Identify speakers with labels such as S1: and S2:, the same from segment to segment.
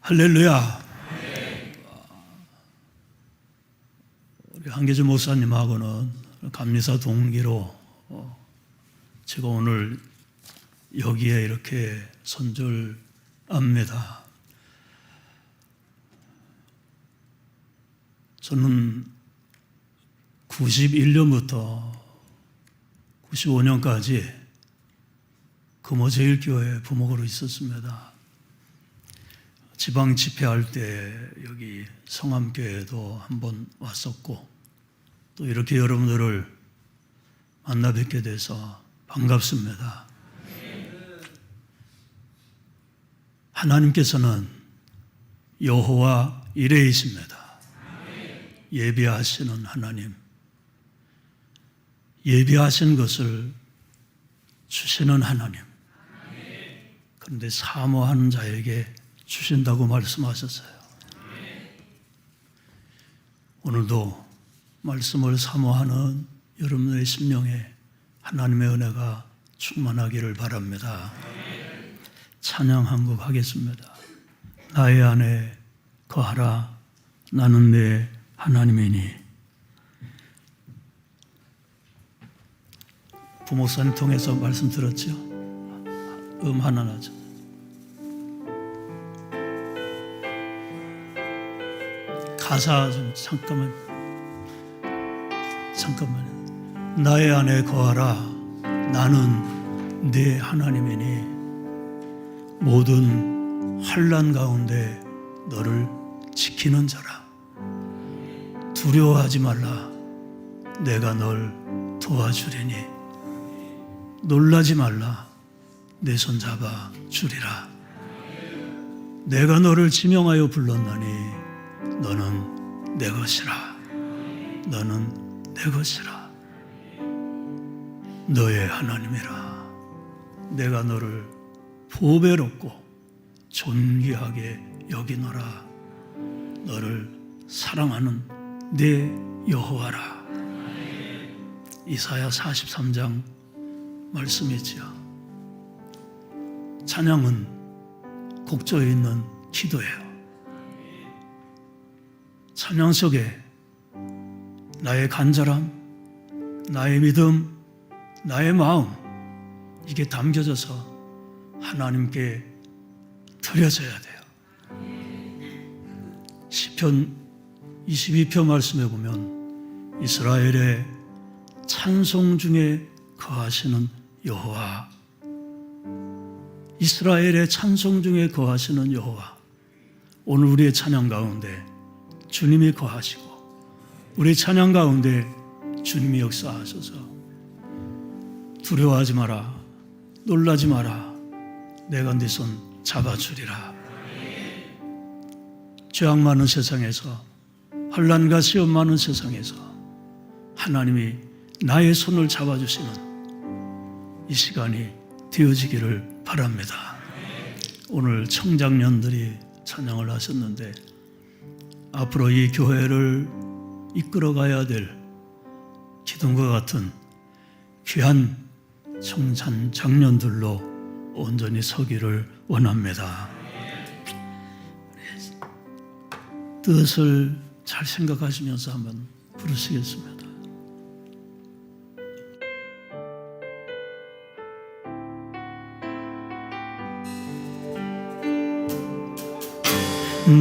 S1: 할렐루야. 우리 한계주 목사님하고는 감리사 동기로 제가 오늘 여기에 이렇게 선절합니다. 저는 91년부터 95년까지 금호제일교회 부목으로 있었습니다. 지방 집회할 때 여기 성암교회도 한번 왔었고, 또 이렇게 여러분들을 만나 뵙게 돼서 반갑습니다. 하나님께서는 여호와 이레이십니다. 예비하시는 하나님, 예비하신 것을 주시는 하나님, 그런데 사모하는 자에게 주신다고 말씀하셨어요. 오늘도 말씀을 사모하는 여러분의 심령에 하나님의 은혜가 충만하기를 바랍니다. 찬양 한 곡 하겠습니다. 나의 안에 거하라, 나는 내 하나님이니. 부목사님 통해서 말씀 들었죠? 하나 나죠. 가사 좀 잠깐만. 나의 안에 거하라, 나는 네 하나님이니. 모든 환난 가운데 너를 지키는 자라. 두려워하지 말라, 내가 널 도와주리니. 놀라지 말라, 내 손 잡아 주리라. 내가 너를 지명하여 불렀나니 너는 내 것이라. 너는 내 것이라. 너의 하나님이라. 내가 너를 보배롭고 존귀하게 여기노라. 너를 사랑하는 내 여호와라. 이사야 43장 말씀이지요. 찬양은 곡조에 있는 기도예요. 찬양 속에 나의 간절함, 나의 믿음, 나의 마음, 이게 담겨져서 하나님께 드려져야 돼요. 시편 22편 말씀에 보면 이스라엘의 찬송 중에 거하시는 여호와, 이스라엘의 찬송 중에 거하시는 여호와. 오늘 우리의 찬양 가운데 주님이 거하시고, 우리 찬양 가운데 주님이 역사하셔서 두려워하지 마라, 놀라지 마라, 내가 네 손 잡아주리라. 죄악 많은 세상에서, 환난과 시험 많은 세상에서 하나님이 나의 손을 잡아주시는 이 시간이 되어지기를 바랍니다. 오늘 청장년들이 찬양을 하셨는데, 앞으로 이 교회를 이끌어가야 될 기둥과 같은 귀한 청장년들로 온전히 서기를 원합니다. 뜻을 잘 생각하시면서 한번 부르시겠습니다.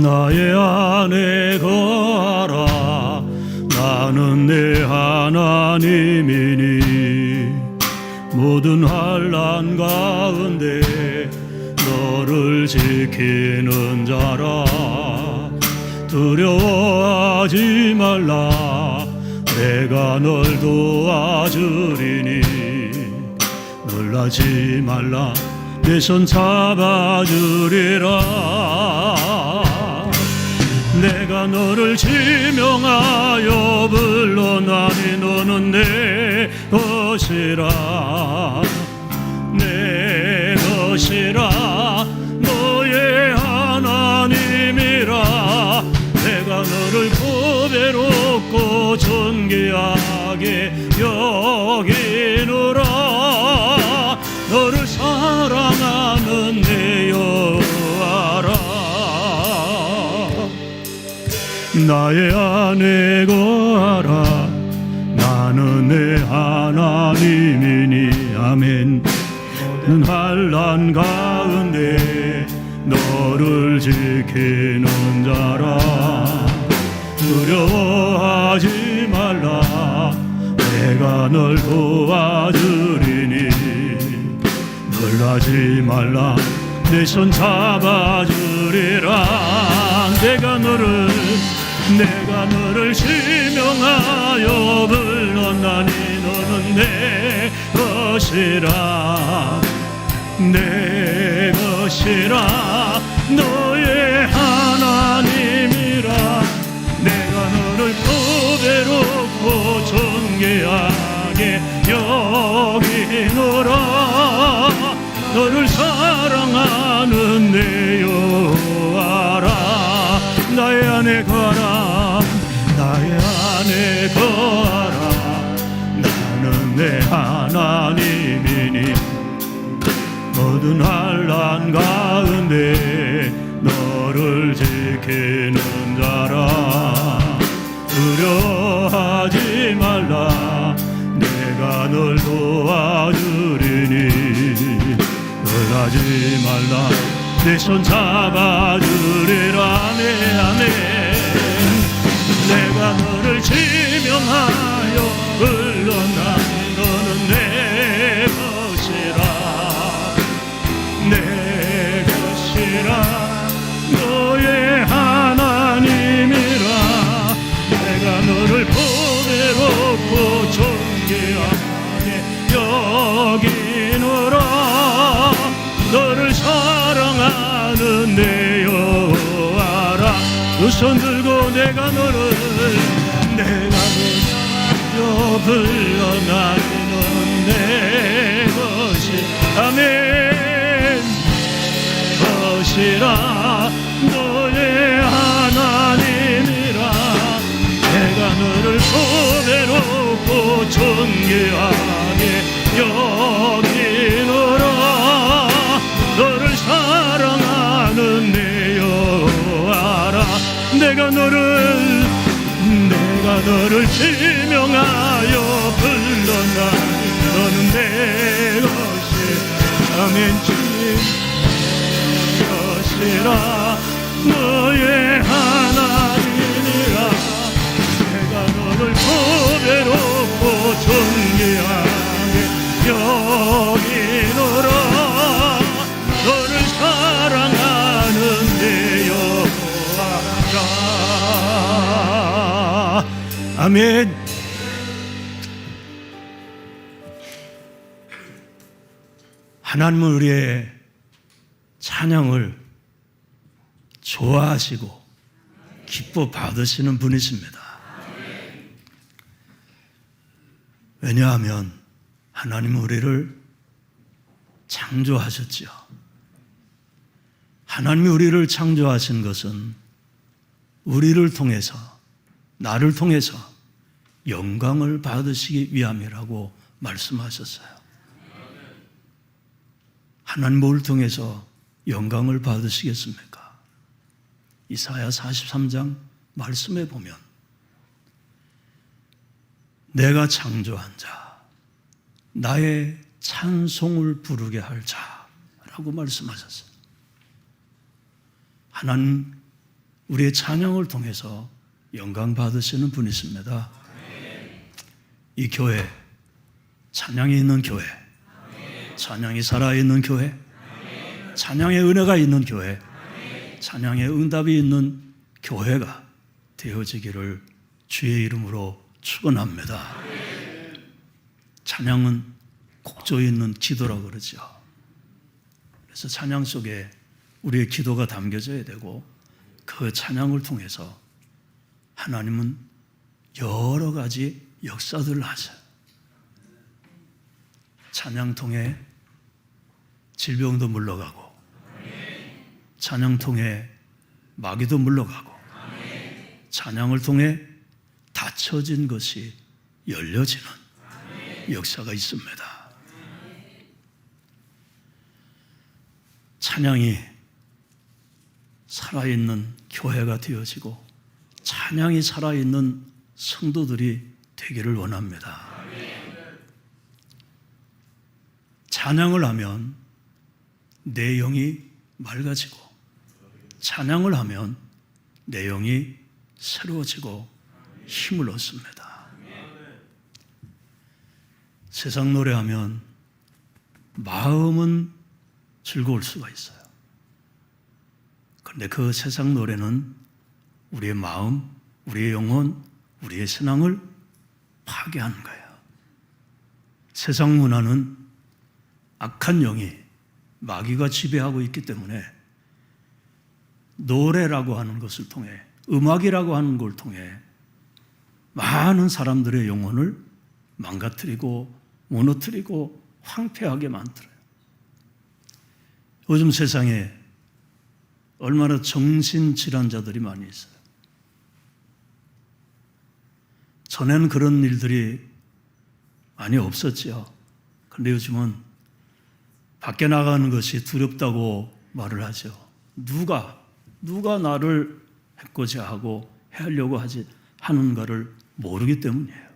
S1: 나의 안에 거하라, 나는 내 하나님이니. 모든 환난 가운데 너를 지키는 자라. 두려워하지 말라, 내가 널 도와주리니. 놀라지 말라, 내 손 잡아주리라. 내가 너를 지명하여 불러나니 너는 내 것이라. 내 것이라. 너의 하나님이라. 내가 너를 보배롭고 존귀하게 여기노라. 너를 사랑하는 내 여호와라. 나의 안에 거하라. 나는 내 하나님이니. 아멘. 환난 가운데 너를 지키는 자라. 두려워하지 말라. 내가 널 도와주리니. 놀라지 말라. 내 손 잡아주리라. 내가 너를 지명하여 불렀나니. 너는 내 것이라. 내 것이라. 너의 하나님이라. 내가 너를 보배롭고 존귀하게 여기노라. 너를 사랑하는 내 여호와라. 나의 안에 거하라. 나의 안에 거하라. 나는 내 하나님이니. 모든 환난 가운데 너를 지키는 자라. 두려워하지 말라. 내가 널 도와주리니. 놀라지 말라. 내 손 잡아주리라. 내 안에 내가 너를 지명하여 불렀나. 너는 내 것이라. 내 것이라. 너의 하나님이라. 내가 너를 보배롭고 존귀하게 여기노라. 너를 사랑하는 내 여호와라. 두 손 들고 내가 너를 불러나니. 너는 내 것이. 아멘. 것이라. 너의 하나님이라. 내가 너를 보배롭고 존귀하게 여기노라. 너를 사랑하는 내 여호와라. 내가 너를 지명하여 불렀나. 너는 내 것이. 아멘. 주님 것이라. 너의 하나님이라. 내가 너를 보배롭고 존귀하게 여기노라. 너를 사랑하는 내 여호와라. 아멘. 하나님은 우리의 찬양을 좋아하시고 기뻐 받으시는 분이십니다. 왜냐하면 하나님은 우리를 창조하셨지요. 하나님이 우리를 창조하신 것은 우리를 통해서, 나를 통해서 영광을 받으시기 위함이라고 말씀하셨어요. 하나님 뭘 통해서 영광을 받으시겠습니까? 이사야 43장 말씀에 보면 내가 창조한 자, 나의 찬송을 부르게 할 자라고 말씀하셨어요. 하나님 우리의 찬양을 통해서 영광 받으시는 분이십니다. 이 교회, 찬양이 있는 교회, 찬양이 살아있는 교회, 찬양의 은혜가 있는 교회, 찬양의 응답이 있는 교회가 되어지기를 주의 이름으로 축원합니다. 찬양은 곡조 있는 기도라고 그러죠. 그래서 찬양 속에 우리의 기도가 담겨져야 되고, 그 찬양을 통해서 하나님은 여러 가지 역사들을 하셔요. 찬양 통해 질병도 물러가고, 찬양 통해 마귀도 물러가고, 찬양을 통해 닫혀진 것이 열려지는 역사가 있습니다. 찬양이 살아있는 교회가 되어지고, 찬양이 살아있는 성도들이 되기를 원합니다. 찬양을 하면 내 영이 맑아지고, 찬양을 하면 내 영이 새로워지고 힘을 얻습니다. 세상 노래하면 마음은 즐거울 수가 있어요. 그런데 그 세상 노래는 우리의 마음, 우리의 영혼, 우리의 신앙을 파괴하는 거예요. 세상 문화는 악한 영이, 마귀가 지배하고 있기 때문에 노래라고 하는 것을 통해, 음악이라고 하는 걸 통해 많은 사람들의 영혼을 망가뜨리고 무너뜨리고 황폐하게 만들어요. 요즘 세상에 얼마나 정신질환자들이 많이 있어요. 전에는 그런 일들이 많이 없었지요. 그런데 요즘은 밖에 나가는 것이 두렵다고 말을 하죠. 누가 나를 해코지 하고 해하려고 하는가를 모르기 때문이에요.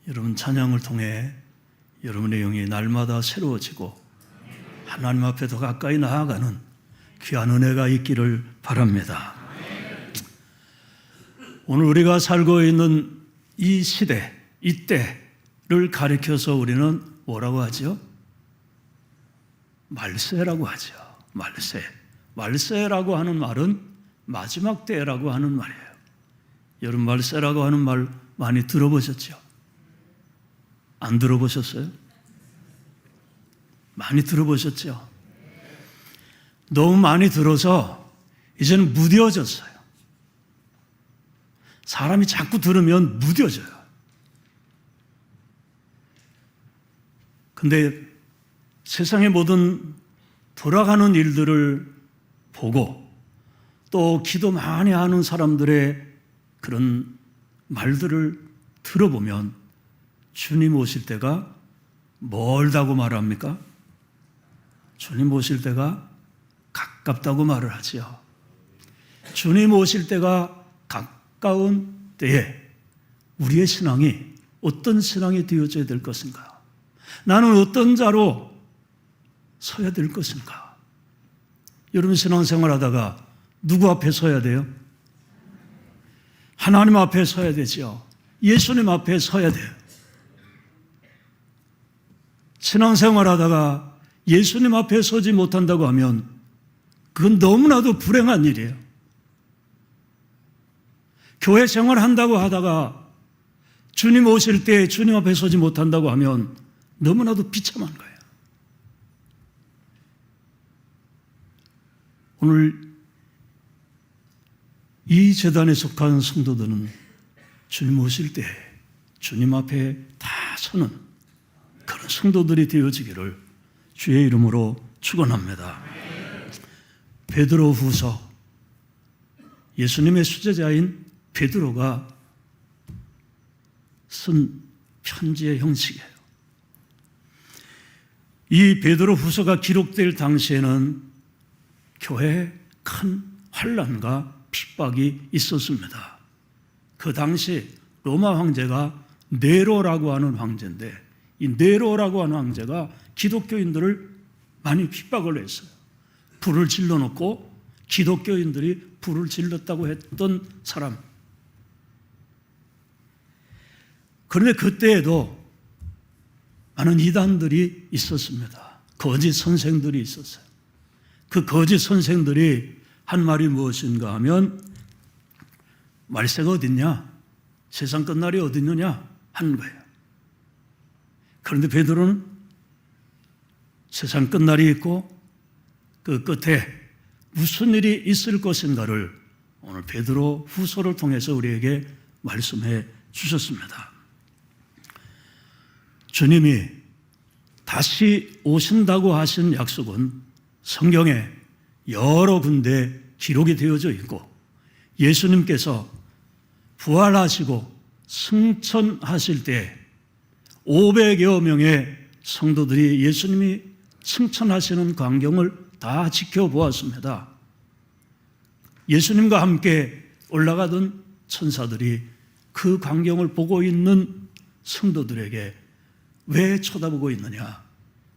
S1: 여러분, 찬양을 통해 여러분의 영이 날마다 새로워지고 하나님 앞에 더 가까이 나아가는 귀한 은혜가 있기를 바랍니다. 오늘 우리가 살고 있는 이 시대, 이때를 가리켜서 우리는 뭐라고 하죠? 말세라고 하죠. 말세. 말세라고 하는 말은 마지막 때라고 하는 말이에요. 여러분, 말세라고 하는 말 많이 들어보셨죠? 안 들어보셨어요? 많이 들어보셨죠? 너무 많이 들어서 이제는 무뎌졌어요. 사람이 자꾸 들으면 무뎌져요. 근데 세상의 모든 돌아가는 일들을 보고 또 기도 많이 하는 사람들의 그런 말들을 들어보면 주님 오실 때가 멀다고 말합니까? 주님 오실 때가 가깝다고 말을 하지요. 주님 오실 때가 가까운 때에 우리의 신앙이 어떤 신앙이 되어져야 될 것인가? 나는 어떤 자로 서야 될 것인가? 여러분, 신앙생활 하다가 누구 앞에 서야 돼요? 하나님 앞에 서야 되죠. 예수님 앞에 서야 돼요. 신앙생활 하다가 예수님 앞에 서지 못한다고 하면 그건 너무나도 불행한 일이에요. 교회 생활한다고 하다가 주님 오실 때 주님 앞에 서지 못한다고 하면 너무나도 비참한 거예요. 오늘 이 제단에 속한 성도들은 주님 오실 때 주님 앞에 다 서는 그런 성도들이 되어지기를 주의 이름으로 축원합니다. 베드로 후서, 예수님의 수제자인 베드로가 쓴 편지의 형식이에요. 이 베드로 후서가 기록될 당시에는 교회에 큰 환난과 핍박이 있었습니다. 그 당시 로마 황제가 네로라고 하는 황제인데, 이 네로라고 하는 황제가 기독교인들을 많이 핍박을 했어요. 불을 질러놓고 기독교인들이 불을 질렀다고 했던 사람. 그런데 그때에도 많은 이단들이 있었습니다. 거짓 선생들이 있었어요. 그 거짓 선생들이 한 말이 무엇인가 하면 말세가 어딨냐? 세상 끝날이 어딨느냐? 하는 거예요. 그런데 베드로는 세상 끝날이 있고 그 끝에 무슨 일이 있을 것인가를 오늘 베드로 후서를 통해서 우리에게 말씀해 주셨습니다. 주님이 다시 오신다고 하신 약속은 성경에 여러 군데 기록이 되어져 있고, 예수님께서 부활하시고 승천하실 때 500여 명의 성도들이 예수님이 승천하시는 광경을 다 지켜보았습니다. 예수님과 함께 올라가던 천사들이 그 광경을 보고 있는 성도들에게 왜 쳐다보고 있느냐?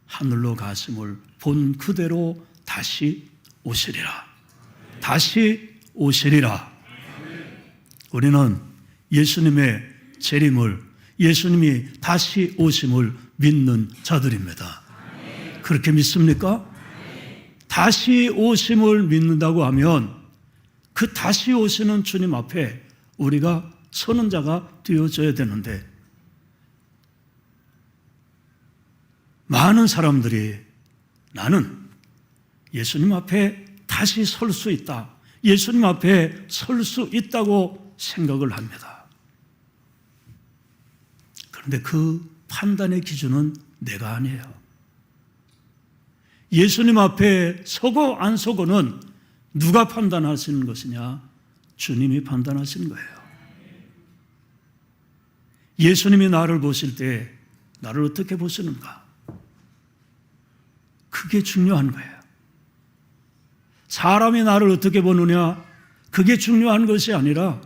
S1: 하늘로 가심을 본 그대로 다시 오시리라. 다시 오시리라. 우리는 예수님의 재림을, 예수님이 다시 오심을 믿는 자들입니다. 그렇게 믿습니까? 다시 오심을 믿는다고 하면 그 다시 오시는 주님 앞에 우리가 서는 자가 되어져야 되는데, 많은 사람들이 나는 예수님 앞에 다시 설 수 있다, 예수님 앞에 설 수 있다고 생각을 합니다. 그런데 그 판단의 기준은 내가 아니에요. 예수님 앞에 서고 안 서고는 누가 판단하시는 것이냐? 주님이 판단하시는 거예요. 예수님이 나를 보실 때 나를 어떻게 보시는가? 그게 중요한 거예요. 사람이 나를 어떻게 보느냐, 그게 중요한 것이 아니라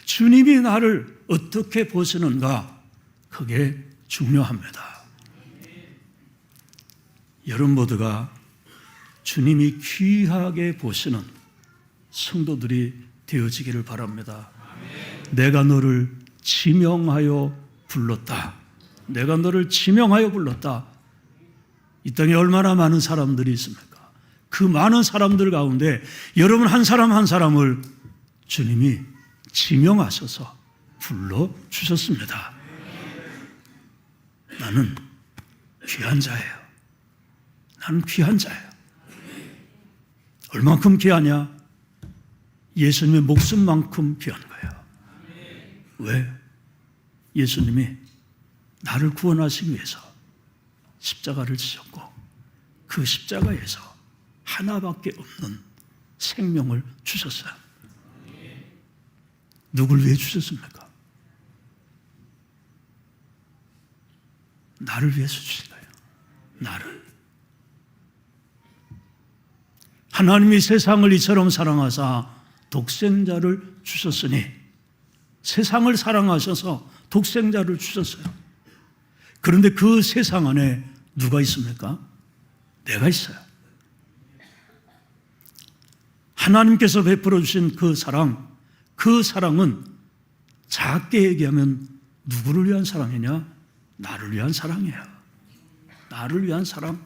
S1: 주님이 나를 어떻게 보시는가, 그게 중요합니다. 여러분 모두가 주님이 귀하게 보시는 성도들이 되어지기를 바랍니다. 내가 너를 지명하여 불렀다. 내가 너를 지명하여 불렀다. 이 땅에 얼마나 많은 사람들이 있습니까? 그 많은 사람들 가운데 여러분 한 사람 한 사람을 주님이 지명하셔서 불러주셨습니다. 나는 귀한 자예요. 나는 귀한 자예요. 얼만큼 귀하냐? 예수님의 목숨만큼 귀한 거예요. 왜? 예수님이 나를 구원하시기 위해서 십자가를 지셨고, 그 십자가에서 하나밖에 없는 생명을 주셨어요. 누굴 위해 주셨습니까? 나를 위해서 주신 거예요. 나를. 하나님이 세상을 이처럼 사랑하사 독생자를 주셨으니, 세상을 사랑하셔서 독생자를 주셨어요. 그런데 그 세상 안에 누가 있습니까? 내가 있어요. 하나님께서 베풀어 주신 그 사랑, 그 사랑은 작게 얘기하면 누구를 위한 사랑이냐? 나를 위한 사랑이에요. 나를 위한 사랑.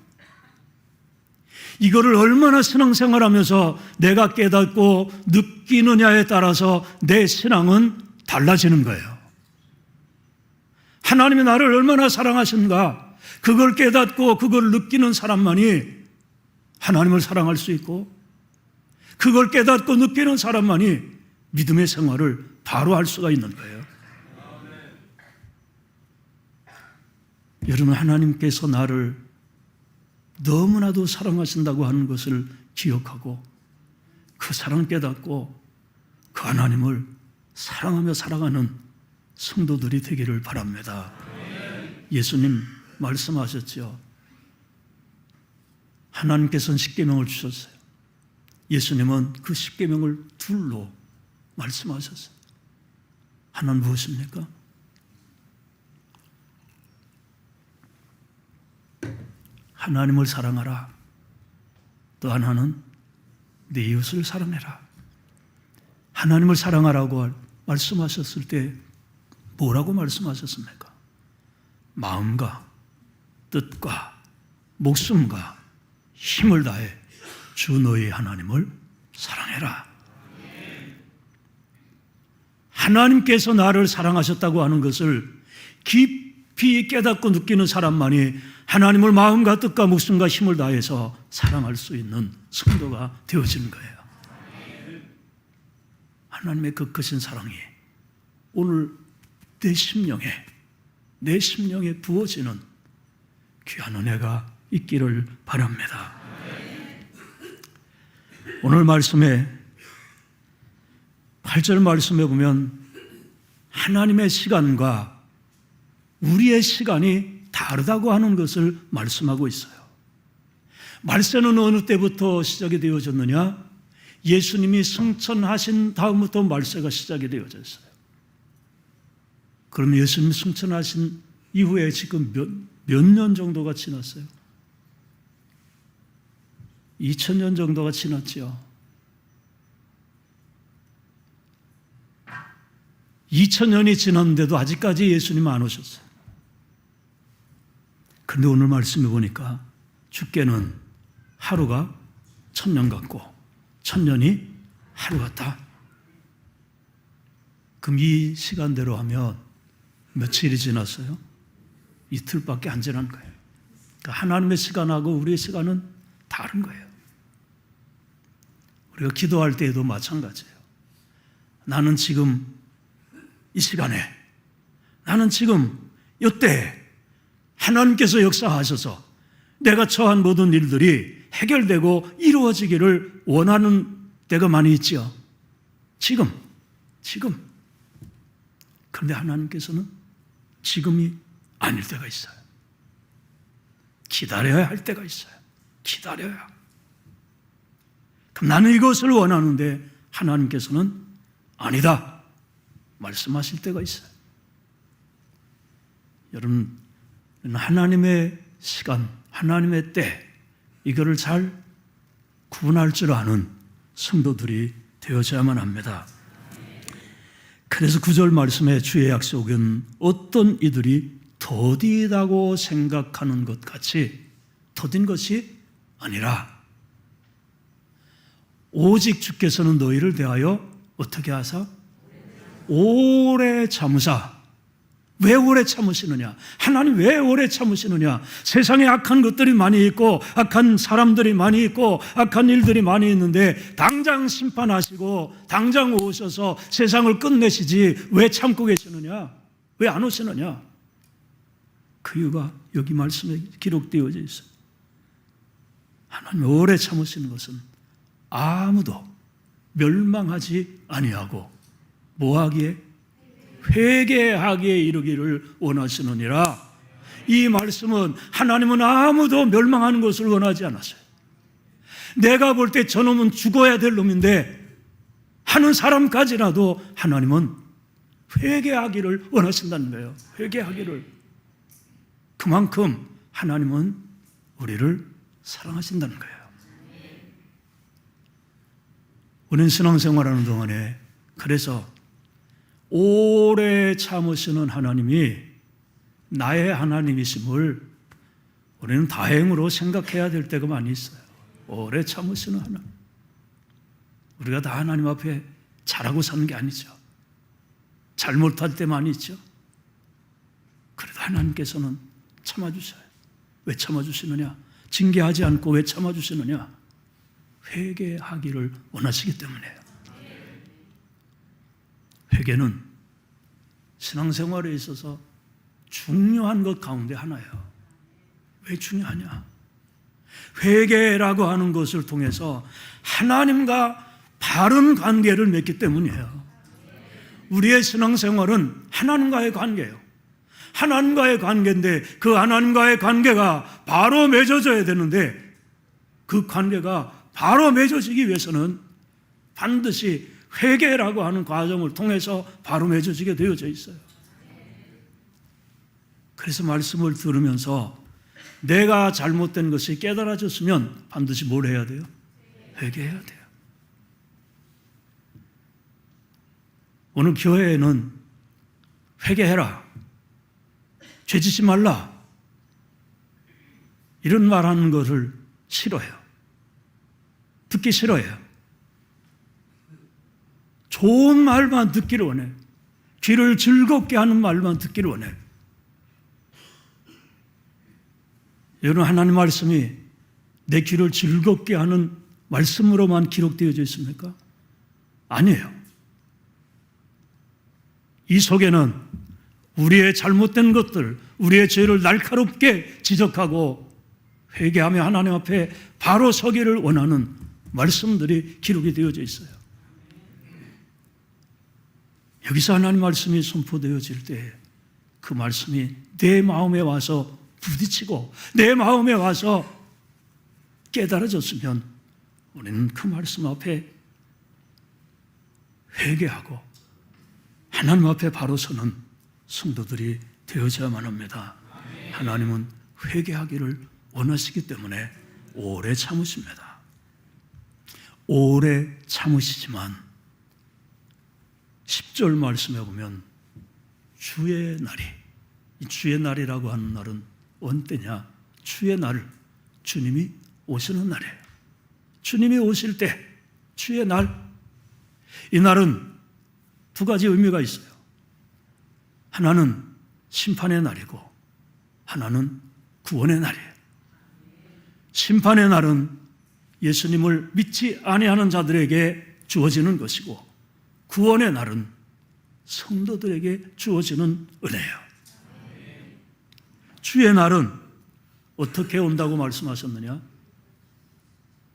S1: 이거를 얼마나 신앙생활하면서 내가 깨닫고 느끼느냐에 따라서 내 신앙은 달라지는 거예요. 하나님이 나를 얼마나 사랑하신가, 그걸 깨닫고 그걸 느끼는 사람만이 하나님을 사랑할 수 있고, 그걸 깨닫고 느끼는 사람만이 믿음의 생활을 바로 할 수가 있는 거예요. 여러분, 하나님께서 나를 너무나도 사랑하신다고 하는 것을 기억하고 그 사랑 깨닫고 그 하나님을 사랑하며 살아가는 성도들이 되기를 바랍니다. 예수님 말씀하셨죠. 하나님께서는 십계명을 주셨어요. 예수님은 그 십계명을 둘로 말씀하셨어요. 하나는 무엇입니까? 하나님을 사랑하라. 또 하나는 네 이웃을 사랑해라. 하나님을 사랑하라고 말씀하셨을 때 뭐라고 말씀하셨습니까? 마음과 뜻과 목숨과 힘을 다해 주 너희 하나님을 사랑해라. 하나님께서 나를 사랑하셨다고 하는 것을 깊이 깨닫고 느끼는 사람만이 하나님을 마음과 뜻과 목숨과 힘을 다해서 사랑할 수 있는 성도가 되어지는 거예요. 하나님의 그 크신 사랑이 오늘 내 심령에 부어지는 귀한 은혜가 있기를 바랍니다. 오늘 말씀에 8절 말씀에 보면 하나님의 시간과 우리의 시간이 다르다고 하는 것을 말씀하고 있어요. 말세는 어느 때부터 시작이 되어졌느냐? 예수님이 승천하신 다음부터 말세가 시작이 되어졌어요. 그럼 예수님이 승천하신 이후에 지금 몇 년 정도가 지났어요? 2000년 정도가 지났죠. 2000년이 지났는데도 아직까지 예수님은 안 오셨어요. 그런데 오늘 말씀해 보니까 주께는 하루가 1000년 같고 1000년이 하루 같다. 그럼 이 시간대로 하면 며칠이 지났어요? 이틀밖에 안 지난 거예요. 그러니까 하나님의 시간하고 우리의 시간은 다른 거예요. 우리가 기도할 때에도 마찬가지예요. 나는 지금 이 시간에, 나는 지금 이때 하나님께서 역사하셔서 내가 처한 모든 일들이 해결되고 이루어지기를 원하는 때가 많이 있지요. 지금. 그런데 하나님께서는 지금이 아닐 때가 있어요. 기다려야 할 때가 있어요. 기다려야. 그럼 나는 이것을 원하는데 하나님께서는 아니다 말씀하실 때가 있어요. 여러분, 하나님의 시간, 하나님의 때, 이거를 잘 구분할 줄 아는 성도들이 되어져야만 합니다. 그래서 9절 말씀에 주의 약속은 어떤 이들이 더디다고 생각하는 것 같이 더딘 것이 아니라 오직 주께서는 너희를 대하여 어떻게 하사? 오래 참으사. 왜 오래 참으시느냐? 하나님 왜 오래 참으시느냐? 세상에 악한 것들이 많이 있고 악한 사람들이 많이 있고 악한 일들이 많이 있는데 당장 심판하시고 당장 오셔서 세상을 끝내시지 왜 참고 계시느냐? 왜 안 오시느냐? 그 이유가 여기 말씀에 기록되어져 있어요. 하나님 오래 참으시는 것은 아무도 멸망하지 아니하고 뭐하기에? 회개하기에 이르기를 원하시느니라. 이 말씀은 하나님은 아무도 멸망하는 것을 원하지 않았어요. 내가 볼 때 저놈은 죽어야 될 놈인데 하는 사람까지라도 하나님은 회개하기를 원하신다는 거예요. 회개하기를. 그만큼 하나님은 우리를 사랑하신다는 거예요. 우리는 신앙생활하는 동안에 그래서 오래 참으시는 하나님이 나의 하나님이심을 우리는 다행으로 생각해야 될 때가 많이 있어요. 오래 참으시는 하나님. 우리가 다 하나님 앞에 잘하고 사는 게 아니죠. 잘못할 때 많이 있죠. 그래도 하나님께서는 참아주셔요. 왜 참아주시느냐? 징계하지 않고 왜 참아주시느냐? 회개하기를 원하시기 때문이에요. 회개는 신앙생활에 있어서 중요한 것 가운데 하나예요. 왜 중요하냐? 회개라고 하는 것을 통해서 하나님과 바른 관계를 맺기 때문이에요. 우리의 신앙생활은 하나님과의 관계예요. 하나님과의 관계인데 그 하나님과의 관계가 바로 맺어져야 되는데 그 관계가 바로 맺어지기 위해서는 반드시 회개라고 하는 과정을 통해서 바로 맺어지게 되어져 있어요. 그래서 말씀을 들으면서 내가 잘못된 것이 깨달아졌으면 반드시 뭘 해야 돼요? 회개해야 돼요. 오늘 교회에는 회개해라, 죄짓지 말라 이런 말하는 것을 싫어해요. 듣기 싫어해요. 좋은 말만 듣기를 원해요. 귀를 즐겁게 하는 말만 듣기를 원해요. 여러분, 하나님 말씀이 내 귀를 즐겁게 하는 말씀으로만 기록되어져 있습니까? 아니에요. 이 속에는 우리의 잘못된 것들, 우리의 죄를 날카롭게 지적하고 회개하며 하나님 앞에 바로 서기를 원하는 말씀들이 기록이 되어져 있어요. 여기서 하나님 말씀이 선포되어질 때 그 말씀이 내 마음에 와서 부딪히고 내 마음에 와서 깨달아졌으면 우리는 그 말씀 앞에 회개하고 하나님 앞에 바로 서는 성도들이 되어져야만 합니다. 하나님은 회개하기를 원하시기 때문에 오래 참으십니다. 오래 참으시지만 10절 말씀해 보면 주의 날이, 이 주의 날이라고 하는 날은 언제냐? 주의 날, 주님이 오시는 날이에요. 주님이 오실 때, 주의 날, 이 날은 두 가지 의미가 있어요. 하나는 심판의 날이고 하나는 구원의 날이에요. 심판의 날은 예수님을 믿지 아니하는 자들에게 주어지는 것이고, 구원의 날은 성도들에게 주어지는 은혜예요. 주의 날은 어떻게 온다고 말씀하셨느냐?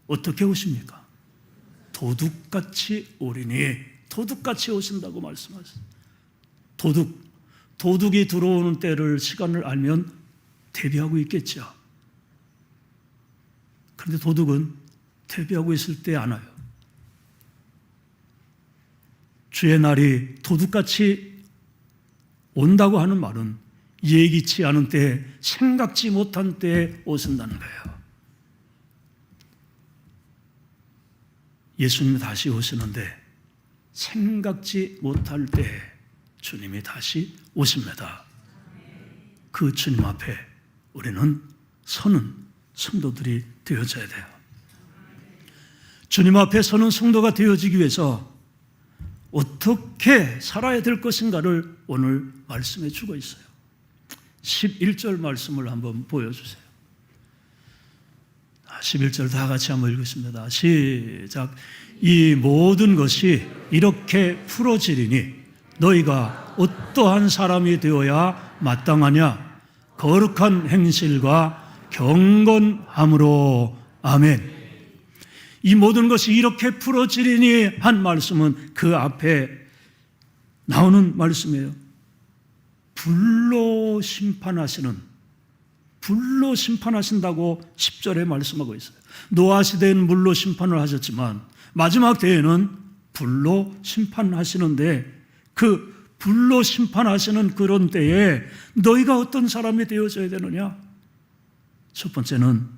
S1: 어떻게 오십니까? 도둑같이 오리니, 도둑같이 오신다고 말씀하셨어요. 도둑이 들어오는 때를, 시간을 알면 대비하고 있겠죠. 그런데 도둑은 대비하고 있을 때 안 와요. 주의 날이 도둑같이 온다고 하는 말은 예기치 않은 때에, 생각지 못한 때에 오신다는 거예요. 예수님이 다시 오시는데 생각지 못할 때에 주님이 다시 오십니다. 그 주님 앞에 우리는 서는 성도들이 되어져야 돼요. 주님 앞에 서는 성도가 되어지기 위해서 어떻게 살아야 될 것인가를 오늘 말씀해 주고 있어요. 11절 말씀을 한번 보여주세요. 11절 다 같이 한번 읽겠습니다. 시작. 이 모든 것이 이렇게 풀어지리니 너희가 어떠한 사람이 되어야 마땅하냐? 거룩한 행실과 경건함으로. 아멘. 이 모든 것이 이렇게 풀어지리니 한 말씀은 그 앞에 나오는 말씀이에요. 불로 심판하신다고 10절에 말씀하고 있어요. 노아 시대에는 물로 심판을 하셨지만 마지막 때에는 불로 심판하시는데, 그 불로 심판하시는 그런 때에 너희가 어떤 사람이 되어져야 되느냐? 첫 번째는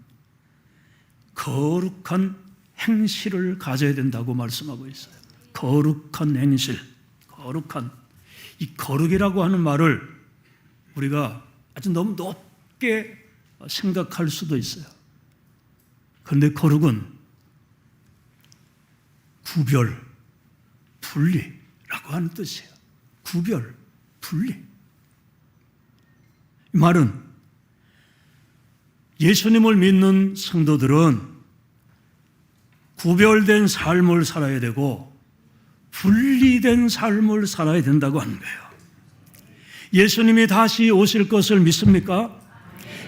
S1: 거룩한 행실을 가져야 된다고 말씀하고 있어요. 거룩한 행실, 이 거룩이라고 하는 말을 우리가 아주 너무 높게 생각할 수도 있어요. 그런데 거룩은 구별, 분리라고 하는 뜻이에요. 구별, 분리. 이 말은 예수님을 믿는 성도들은 구별된 삶을 살아야 되고 분리된 삶을 살아야 된다고 하는 거예요. 예수님이 다시 오실 것을 믿습니까?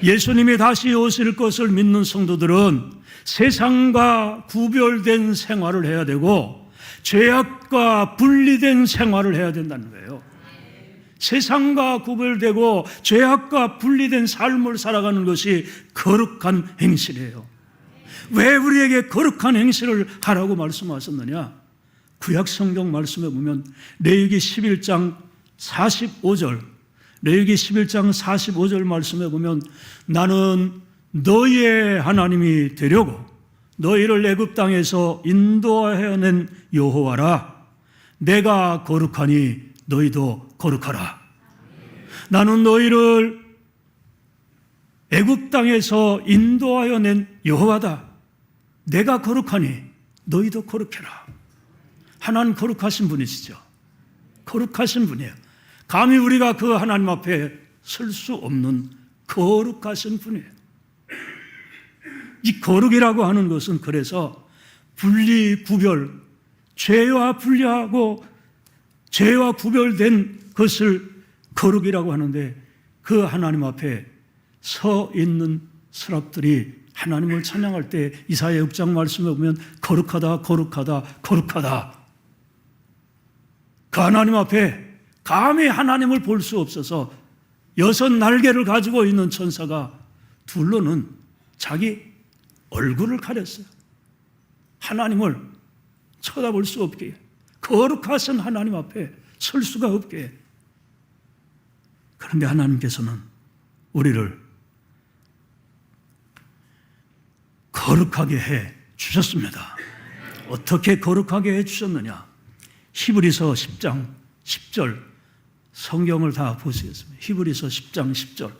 S1: 예수님이 다시 오실 것을 믿는 성도들은 세상과 구별된 생활을 해야 되고 죄악과 분리된 생활을 해야 된다는 거예요. 세상과 구별되고 죄악과 분리된 삶을 살아가는 것이 거룩한 행실이에요. 왜 우리에게 거룩한 행실을 하라고 말씀하셨느냐? 구약 성경 말씀에 보면 레위기 11장 45절, 레위기 11장 45절 말씀에 보면 나는 너희의 하나님이 되려고 너희를 애굽 땅에서 인도하여낸 여호와라. 내가 거룩하니 너희도 거룩하라. 나는 너희를 애굽 땅에서 인도하여 낸 여호와다. 내가 거룩하니 너희도 거룩해라. 하나님 거룩하신 분이시죠. 거룩하신 분이에요. 감히 우리가 그 하나님 앞에 설 수 없는 거룩하신 분이에요. 이 거룩이라고 하는 것은 그래서 분리, 구별, 죄와 분리하고 죄와 구별된 것을 거룩이라고 하는데, 그 하나님 앞에 서 있는 사람들이 하나님을 찬양할 때 이사야 6장 말씀에 보면 거룩하다, 거룩하다, 거룩하다. 그 하나님 앞에 감히 하나님을 볼 수 없어서 6 날개를 가지고 있는 천사가 둘로는 자기 얼굴을 가렸어요. 하나님을 쳐다볼 수 없게 거룩하신 하나님 앞에 설 수가 없게. 그런데 하나님께서는 우리를 거룩하게 해 주셨습니다. 어떻게 거룩하게 해 주셨느냐? 히브리서 10장 10절 성경을 다 보시겠습니다. 히브리서 10장 10절.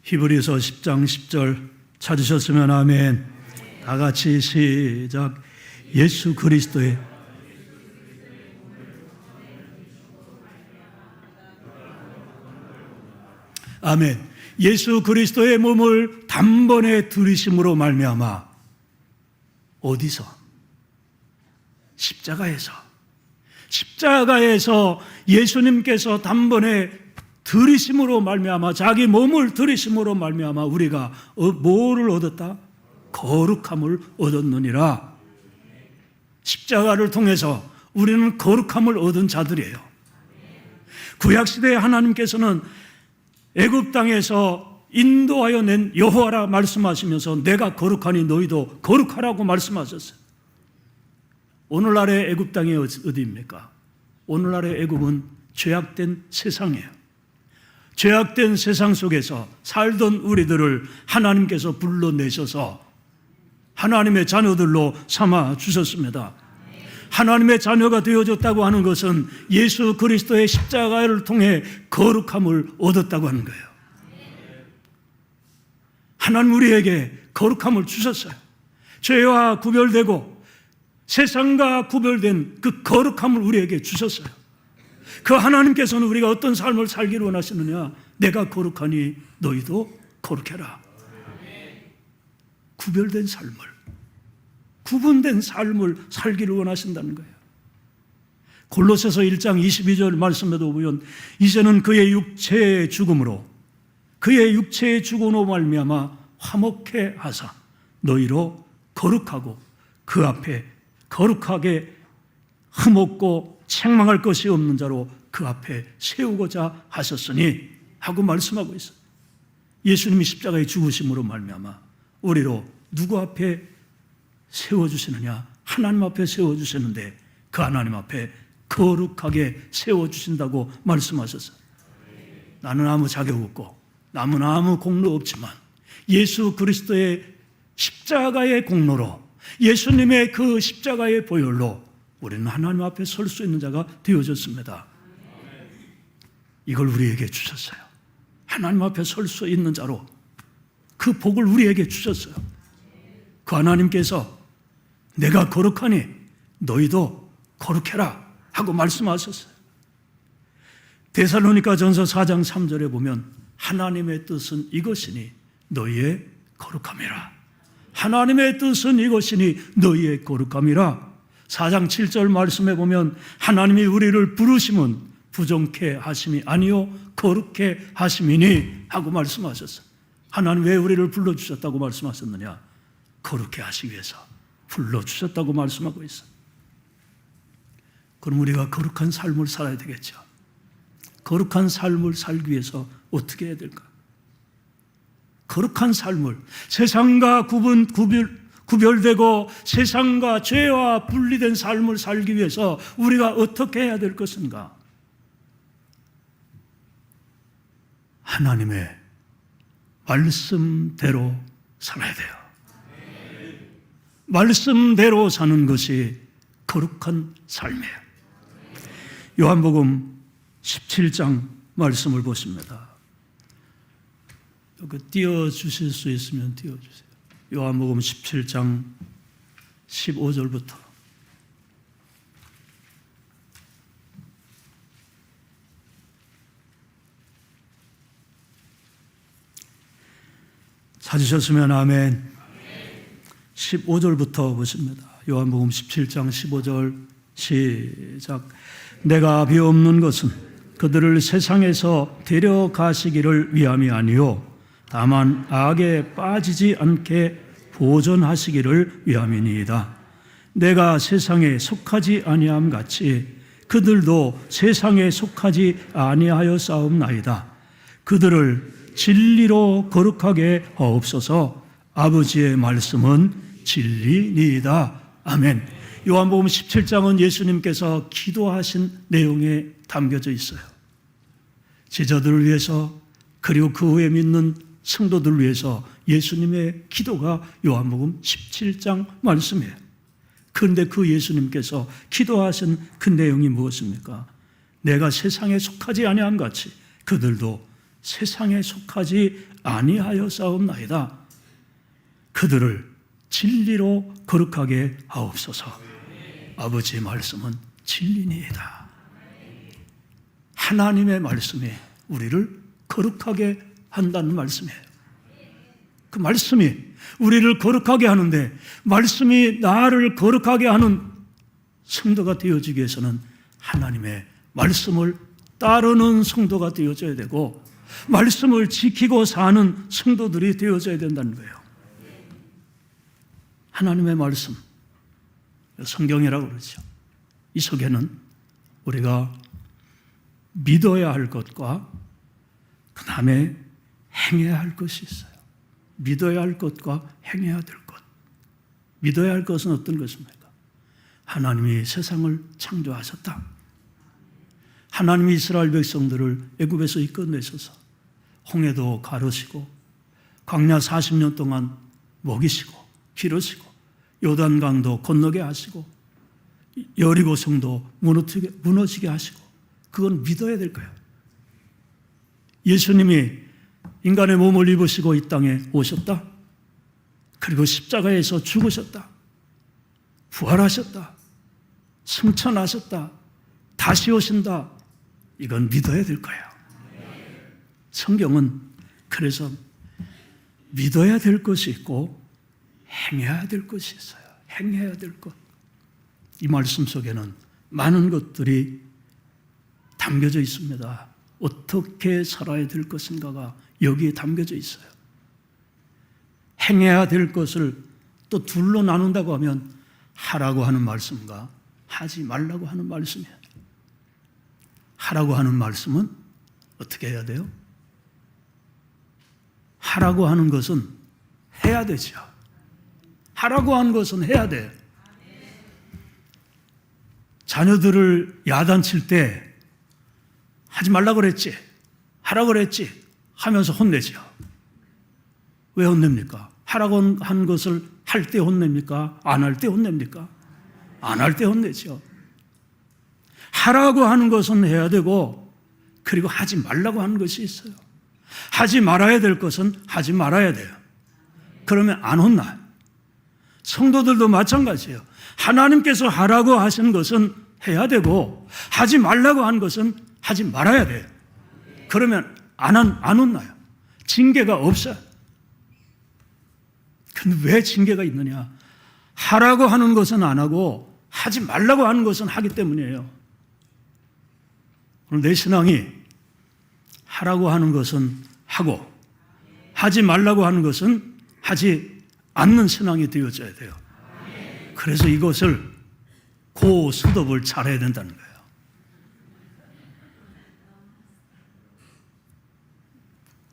S1: 히브리서 10장 10절 찾으셨으면 아멘. 다 같이 시작. 예수 그리스도의 아멘. 예수 그리스도의 몸을 단번에 들이심으로 말미암아 어디서? 십자가에서 예수님께서 단번에 들이심으로 말미암아 자기 몸을 들이심으로 말미암아 우리가 뭐를 얻었다? 거룩함을 얻었느니라. 십자가를 통해서 우리는 거룩함을 얻은 자들이에요. 구약시대에 하나님께서는 애굽 땅에서 인도하여 낸 여호와라 말씀하시면서 내가 거룩하니 너희도 거룩하라고 말씀하셨어요. 오늘날의 애굽 땅이 어디입니까? 오늘날의 애굽은 죄악된 세상이에요. 죄악된 세상 속에서 살던 우리들을 하나님께서 불러내셔서 하나님의 자녀들로 삼아 주셨습니다. 하나님의 자녀가 되어졌다고 하는 것은 예수 그리스도의 십자가를 통해 거룩함을 얻었다고 하는 거예요. 하나님 우리에게 거룩함을 주셨어요. 죄와 구별되고 세상과 구별된 그 거룩함을 우리에게 주셨어요. 그 하나님께서는 우리가 어떤 삶을 살기를 원하시느냐? 내가 거룩하니 너희도 거룩해라. 구별된 삶을, 구분된 삶을 살기를 원하신다는 거예요. 골로새서 1장 22절 말씀에도 보면 이제는 그의 육체의 죽음으로 말미암아 화목해 하사 너희로 거룩하고 그 앞에 거룩하게 흠없고 책망할 것이 없는 자로 그 앞에 세우고자 하셨으니 하고 말씀하고 있어요. 예수님이 십자가에 죽으심으로 말미암아 우리로 누구 앞에 세워주시느냐? 하나님 앞에 세워주시는데 그 하나님 앞에 거룩하게 세워주신다고 말씀하셨어요. 나는 아무 자격 없고 남은 아무 공로 없지만 예수 그리스도의 십자가의 공로로 예수님의 그 십자가의 보혈로 우리는 하나님 앞에 설 수 있는 자가 되어졌습니다. 이걸 우리에게 주셨어요. 하나님 앞에 설 수 있는 자로 그 복을 우리에게 주셨어요. 그 하나님께서 내가 거룩하니 너희도 거룩해라 하고 말씀하셨어요. 데살로니가 전서 4장 3절에 보면 하나님의 뜻은 이것이니 너희의 거룩함이라. 하나님의 뜻은 이것이니 너희의 거룩함이라. 4장 7절 말씀에 보면 하나님이 우리를 부르심은 부정케 하심이 아니요 거룩케 하심이니 하고 말씀하셨어요. 하나님 왜 우리를 불러주셨다고 말씀하셨느냐? 거룩케 하시기 위해서 불러주셨다고 말씀하고 있어요. 그럼 우리가 거룩한 삶을 살아야 되겠죠. 거룩한 삶을 살기 위해서 어떻게 해야 될까? 거룩한 삶을 세상과 구별되고 세상과 죄와 분리된 삶을 살기 위해서 우리가 어떻게 해야 될 것인가? 하나님의 말씀대로 살아야 돼요. 말씀대로 사는 것이 거룩한 삶이에요. 요한복음 17장 말씀을 보십니다. 여기 띄워주실 수 있으면 띄워주세요. 요한복음 17장 15절부터 찾으셨으면 아멘. 15절부터 보십니다. 요한복음 17장 15절 시작. 내가 비옵는 것은 그들을 세상에서 데려가시기를 위함이 아니요 다만 악에 빠지지 않게 보존하시기를 위함이니이다. 내가 세상에 속하지 아니함 같이 그들도 세상에 속하지 아니하여 싸움나이다. 그들을 진리로 거룩하게 하옵소서. 아버지의 말씀은 진리니이다. 아멘. 요한복음 17장은 예수님께서 기도하신 내용에 담겨져 있어요. 제자들을 위해서 그리고 그 후에 믿는 성도들을 위해서 예수님의 기도가 요한복음 17장 말씀이에요. 그런데 그 예수님께서 기도하신 그 내용이 무엇입니까? 내가 세상에 속하지 아니함 같이 그들도 세상에 속하지 아니하여 싸움나이다. 그들을 진리로 거룩하게 하옵소서. 아버지의 말씀은 진리니이다. 하나님의 말씀이 우리를 거룩하게 한다는 말씀이에요. 그 말씀이 우리를 거룩하게 하는데, 말씀이 나를 거룩하게 하는 성도가 되어지기 위해서는 하나님의 말씀을 따르는 성도가 되어져야 되고, 말씀을 지키고 사는 성도들이 되어져야 된다는 거예요. 하나님의 말씀, 성경이라고 그러죠. 이 속에는 우리가 믿어야 할 것과 그 다음에 행해야 할 것이 있어요. 믿어야 할 것과 행해야 될 것. 믿어야 할 것은 어떤 것입니까? 하나님이 세상을 창조하셨다. 하나님이 이스라엘 백성들을 애굽에서 이끌어내셔서 홍해도 가르시고 광야 40년 동안 먹이시고 기르시고 요단강도 건너게 하시고 여리고 성도 무너지게 하시고, 그건 믿어야 될 거예요. 예수님이 인간의 몸을 입으시고 이 땅에 오셨다. 그리고 십자가에서 죽으셨다. 부활하셨다. 승천하셨다. 다시 오신다. 이건 믿어야 될 거예요. 성경은 그래서 믿어야 될 것이 있고 행해야 될 것이 있어요. 행해야 될 것. 이 말씀 속에는 많은 것들이 담겨져 있습니다. 어떻게 살아야 될 것인가가 여기에 담겨져 있어요. 행해야 될 것을 또 둘로 나눈다고 하면 하라고 하는 말씀과 하지 말라고 하는 말씀이에요. 하라고 하는 말씀은 어떻게 해야 돼요? 하라고 하는 것은 해야 되죠. 하라고 하는 것은 해야 돼요. 자녀들을 야단칠 때 하지 말라고 그랬지, 하라고 그랬지 하면서 혼내죠. 왜 혼냅니까? 하라고 한 것을 할 때 혼냅니까? 안 할 때 혼냅니까? 안 할 때 혼내죠. 하라고 하는 것은 해야 되고, 그리고 하지 말라고 하는 것이 있어요. 하지 말아야 될 것은 하지 말아야 돼요. 그러면 안 혼나요. 성도들도 마찬가지예요. 하나님께서 하라고 하신 것은 해야 되고, 하지 말라고 한 것은 하지 말아야 돼요. 그러면 안 혼나요. 징계가 없어요. 근데 왜 징계가 있느냐? 하라고 하는 것은 안 하고 하지 말라고 하는 것은 하기 때문이에요. 오늘 내 신앙이 하라고 하는 것은 하고 하지 말라고 하는 것은 하지 않는 신앙이 되어져야 돼요. 그래서 이것을 고수톱을 잘해야 된다는 거예요.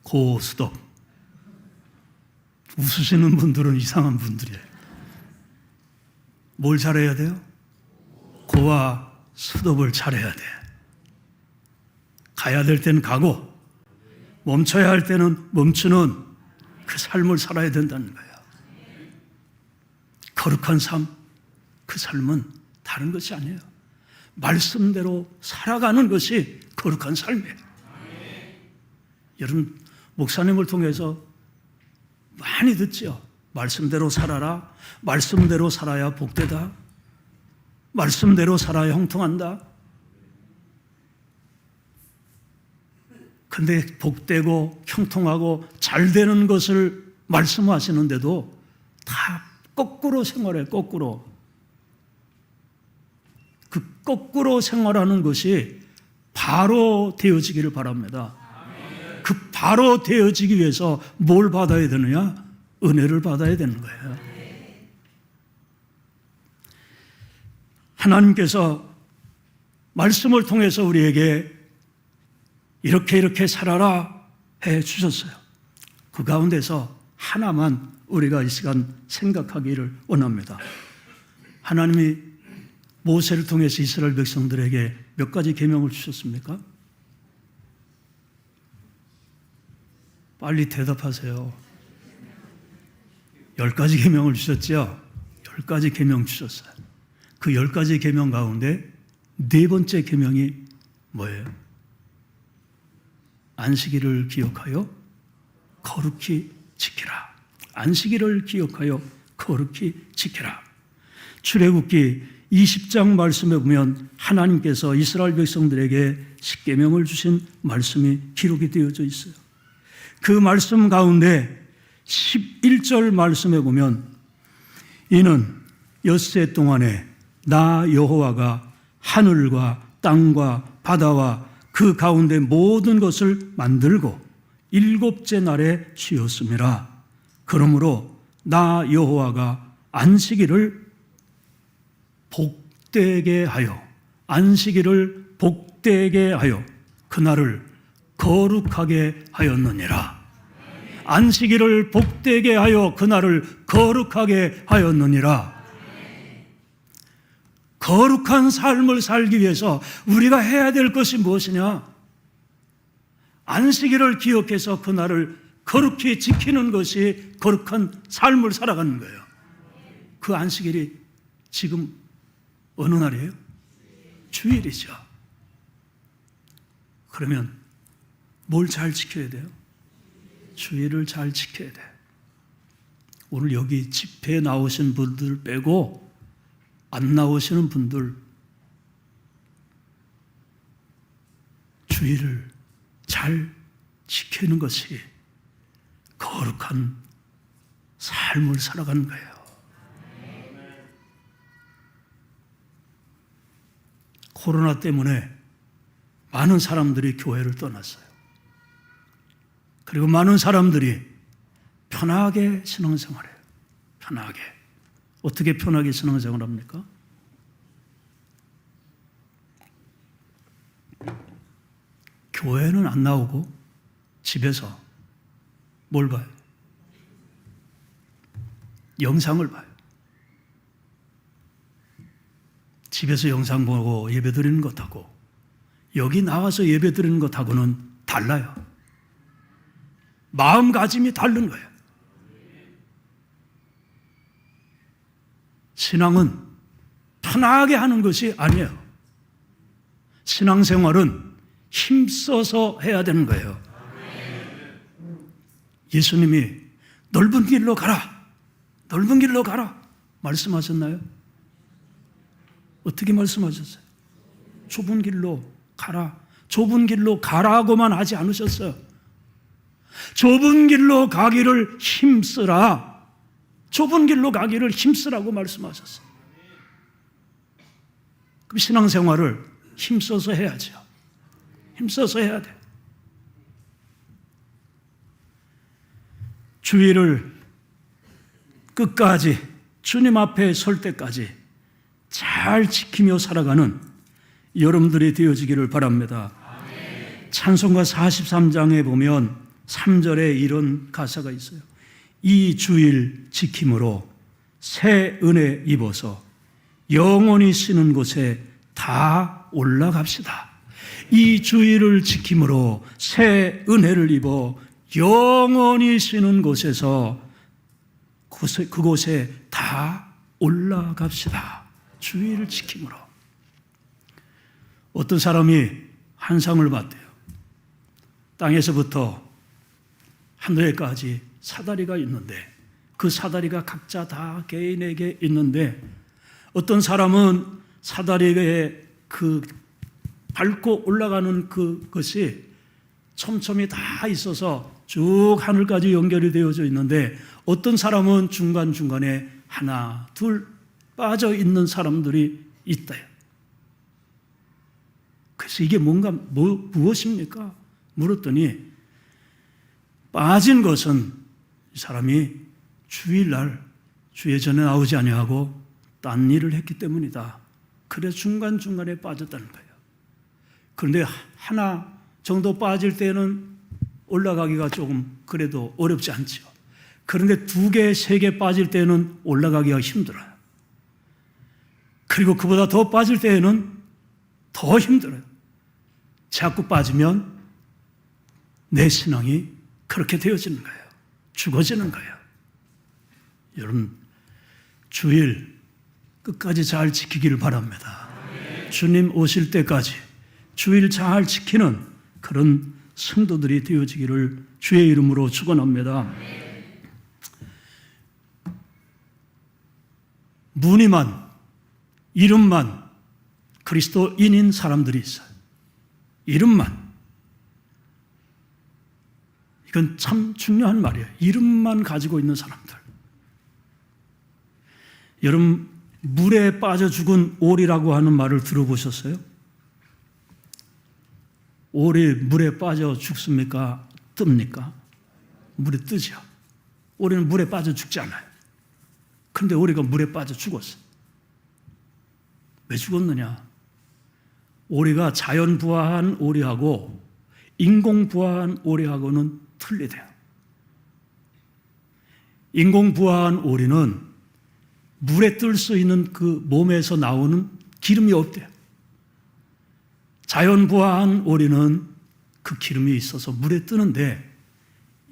S1: 고수톱. 웃으시는 분들은 이상한 분들이에요. 뭘 잘해야 돼요? 고와 수톱을 잘해야 돼. 가야 될 때는 가고 멈춰야 할 때는 멈추는 그 삶을 살아야 된다는 거예요. 거룩한 삶, 그 삶은 다른 것이 아니에요. 말씀대로 살아가는 것이 거룩한 삶이에요. 여러분, 목사님을 통해서 많이 듣죠. 말씀대로 살아라. 말씀대로 살아야 복되다. 말씀대로 살아야 형통한다. 근데 복되고 형통하고 잘 되는 것을 말씀하시는데도 다 거꾸로 생활해요. 거꾸로. 그 거꾸로 생활하는 것이 바로 되어지기를 바랍니다. 그 바로 되어지기 위해서 뭘 받아야 되느냐? 은혜를 받아야 되는 거예요. 하나님께서 말씀을 통해서 우리에게 이렇게 살아라 해 주셨어요. 그 가운데서 하나만 우리가 이 시간 생각하기를 원합니다. 하나님이 모세를 통해서 이스라엘 백성들에게 몇 가지 계명을 주셨습니까? 빨리 대답하세요. 10가지 계명을 주셨죠? 10가지 계명 주셨어요. 그 10가지 계명 가운데 네 번째 계명이 뭐예요? 안식일을 기억하여 거룩히 지키라. 안식일을 기억하여 거룩히 지키라. 출애굽기 20장 말씀에 보면 하나님께서 이스라엘 백성들에게 십계명을 주신 말씀이 기록이 되어져 있어요. 그 말씀 가운데 11절 말씀에 보면 이는 엿새 동안에 나 여호와가 하늘과 땅과 바다와 그 가운데 모든 것을 만들고 7째 날에 쉬었음이라. 그러므로 나 여호와가 안식일을 복되게 하여 안식일을 복되게 하여 그날을 거룩하게 하였느니라. 안식일을 복되게 하여 그날을 거룩하게 하였느니라. 거룩한 삶을 살기 위해서 우리가 해야 될 것이 무엇이냐? 안식일을 기억해서 그날을 거룩히 지키는 것이 거룩한 삶을 살아가는 거예요. 그 안식일이 지금 어느 날이에요? 주일이죠. 그러면 뭘 잘 지켜야 돼요? 주일을 잘 지켜야 돼. 오늘 여기 집회에 나오신 분들 빼고 안 나오시는 분들 주일을 잘 지키는 것이 거룩한 삶을 살아가는 거예요. 코로나 때문에 많은 사람들이 교회를 떠났어요. 그리고 많은 사람들이 편하게 신앙생활해요. 편하게. 어떻게 편하게 신앙생활 합니까? 교회는 안 나오고 집에서 뭘 봐요? 영상을 봐요. 집에서 영상 보고 예배 드리는 것하고 여기 나와서 예배 드리는 것하고는 달라요. 마음가짐이 다른 거예요. 신앙은 편하게 하는 것이 아니에요. 신앙생활은 힘써서 해야 되는 거예요. 예수님이 넓은 길로 가라, 넓은 길로 가라 말씀하셨나요? 어떻게 말씀하셨어요? 좁은 길로 가라. 좁은 길로 가라고만 하지 않으셨어요. 좁은 길로 가기를 힘쓰라. 좁은 길로 가기를 힘쓰라고 말씀하셨어요. 그럼 신앙생활을 힘써서 해야죠. 힘써서 해야 돼. 주일을 끝까지 주님 앞에 설 때까지 잘 지키며 살아가는 여러분들이 되어지기를 바랍니다. 찬송가 43장에 보면 3절에 이런 가사가 있어요. 이 주일 지킴으로 새 은혜 입어서 영원히 쉬는 곳에 다 올라갑시다. 이 주일을 지킴으로 새 은혜를 입어 영원히 쉬는 곳에서 그곳에 다 올라갑시다. 주일을 지킴으로. 어떤 사람이 한 상을 받대요. 땅에서부터 하늘에까지 사다리가 있는데 그 사다리가 각자 다 개인에게 있는데 어떤 사람은 사다리에 그 밟고 올라가는 그것이 촘촘히 다 있어서 쭉 하늘까지 연결이 되어져 있는데 어떤 사람은 중간중간에 하나, 둘 빠져 있는 사람들이 있대요. 그래서 이게 뭔가 무엇입니까? 물었더니 빠진 것은 이 사람이 주일날 주의 전에 나오지 아니하고 딴 일을 했기 때문이다. 그래서 중간중간에 빠졌다는 거예요. 그런데 하나 정도 빠질 때는 올라가기가 조금 그래도 어렵지 않죠. 그런데 2개, 3개 빠질 때는 올라가기가 힘들어요. 그리고 그보다 더 빠질 때에는 더 힘들어요. 자꾸 빠지면 내 신앙이 그렇게 되어지는 거예요. 죽어지는 거예요. 여러분, 주일 끝까지 잘 지키기를 바랍니다. 주님 오실 때까지 주일 잘 지키는 그런 성도들이 되어지기를 주의 이름으로 축원합니다. 무늬만, 이름만 그리스도인인 사람들이 있어요. 이름만. 이건 참 중요한 말이에요. 이름만 가지고 있는 사람들. 여러분, 물에 빠져 죽은 오리라고 하는 말을 들어보셨어요? 오리 물에 빠져 죽습니까? 뜹니까? 물에 뜨죠. 오리는 물에 빠져 죽지 않아요. 그런데 오리가 물에 빠져 죽었어요. 왜 죽었느냐? 오리가 자연 부화한 오리하고 인공 부화한 오리하고는 틀리대요. 인공 부화한 오리는 물에 뜰 수 있는 그 몸에서 나오는 기름이 없대요. 자연 부화한 오리는 그 기름이 있어서 물에 뜨는데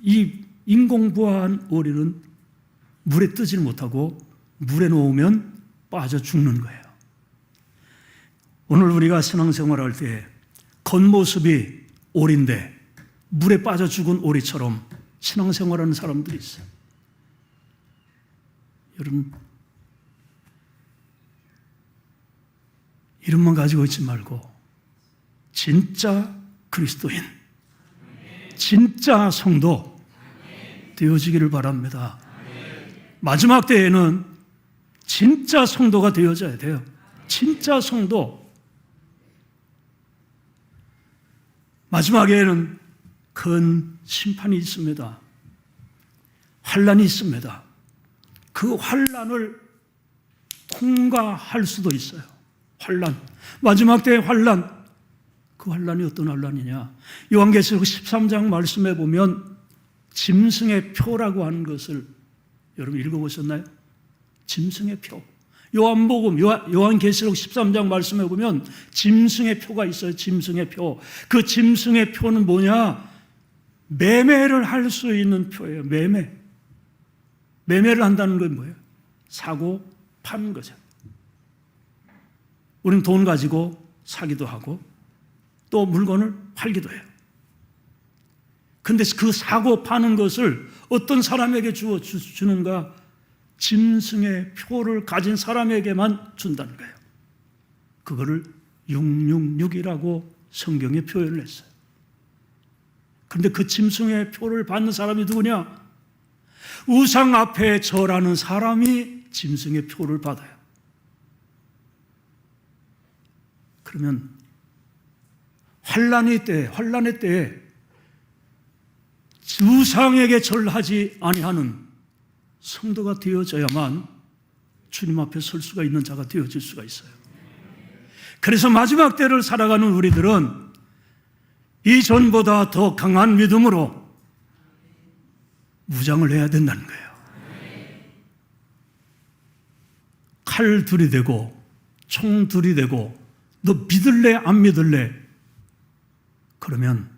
S1: 이 인공 부화한 오리는 물에 뜨질 못하고 물에 놓으면 빠져 죽는 거예요. 오늘 우리가 신앙생활을 할 때 겉모습이 오리인데 물에 빠져 죽은 오리처럼 신앙생활하는 사람들이 있어요. 여러분, 이름만 가지고 있지 말고 진짜 그리스도인, 진짜 성도 되어지기를 바랍니다. 마지막 때에는 진짜 성도가 되어져야 돼요. 진짜 성도. 마지막에는 큰 심판이 있습니다. 환난이 있습니다. 그 환난을 통과할 수도 있어요. 환난. 마지막 때의 환난. 그 환난이 어떤 환난이냐? 요한계시록 13장 말씀에 보면 짐승의 표라고 하는 것을 여러분 읽어보셨나요? 짐승의 표. 요한복음, 요한계시록 13장 말씀에 보면 짐승의 표가 있어요. 짐승의 표. 그 짐승의 표는 뭐냐? 매매를 할 수 있는 표예요. 매매를 한다는 건 뭐예요? 사고 파는 거죠. 우리는 돈 가지고 사기도 하고 또 물건을 팔기도 해요. 근데 그 사고 파는 것을 어떤 사람에게 주는가? 짐승의 표를 가진 사람에게만 준다는 거예요. 그거를 666이라고 성경에 표현을 했어요. 그런데 그 짐승의 표를 받는 사람이 누구냐? 우상 앞에 절하는 사람이 짐승의 표를 받아요. 그러면 환난의 때에 우상에게 절하지 아니하는 성도가 되어져야만 주님 앞에 설 수가 있는 자가 되어질 수가 있어요. 그래서 마지막 때를 살아가는 우리들은 이전보다 더 강한 믿음으로 무장을 해야 된다는 거예요. 칼 들이대고 총 들이대고 너 믿을래 안 믿을래? 그러면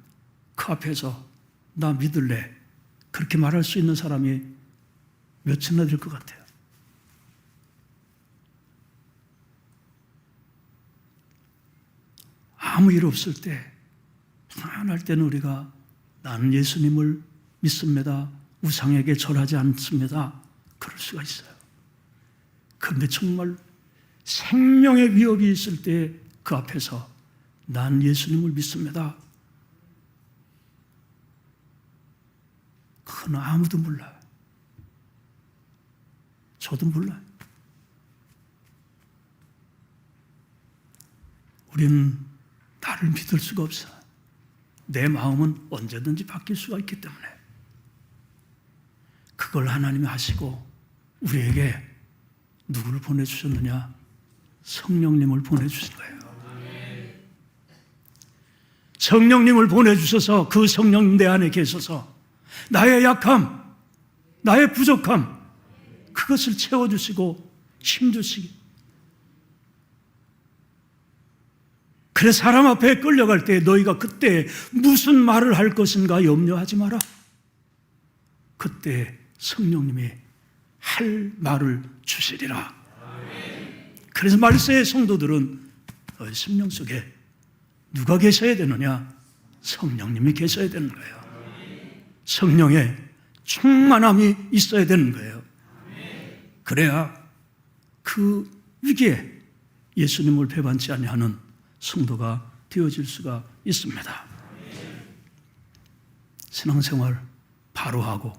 S1: 그 앞에서 나 믿을래 그렇게 말할 수 있는 사람이 몇이나 될 것 같아요. 아무 일 없을 때, 편안할 때는 우리가 나는 예수님을 믿습니다. 우상에게 절하지 않습니다. 그럴 수가 있어요. 그런데 정말 생명의 위협이 있을 때 그 앞에서 난 예수님을 믿습니다. 그건 아무도 몰라요. 저도 몰라요. 우리는 나를 믿을 수가 없어. 내 마음은 언제든지 바뀔 수가 있기 때문에 그걸 하나님이 하시고 우리에게 누구를 보내주셨느냐? 성령님을 보내주신 거예요. 성령님을 보내주셔서 그 성령님 내 안에 계셔서 나의 약함, 나의 부족함, 그것을 채워주시고 힘주시기. 그래서 사람 앞에 끌려갈 때 너희가 그때 무슨 말을 할 것인가 염려하지 마라. 그때 성령님이 할 말을 주시리라. 그래서 말세의 성도들은 너희 심령 속에 누가 계셔야 되느냐? 성령님이 계셔야 되는 거예요. 성령의 충만함이 있어야 되는 거예요. 그래야 그 위기에 예수님을 배반치 아니하는 성도가 되어질 수가 있습니다. 신앙생활 바로 하고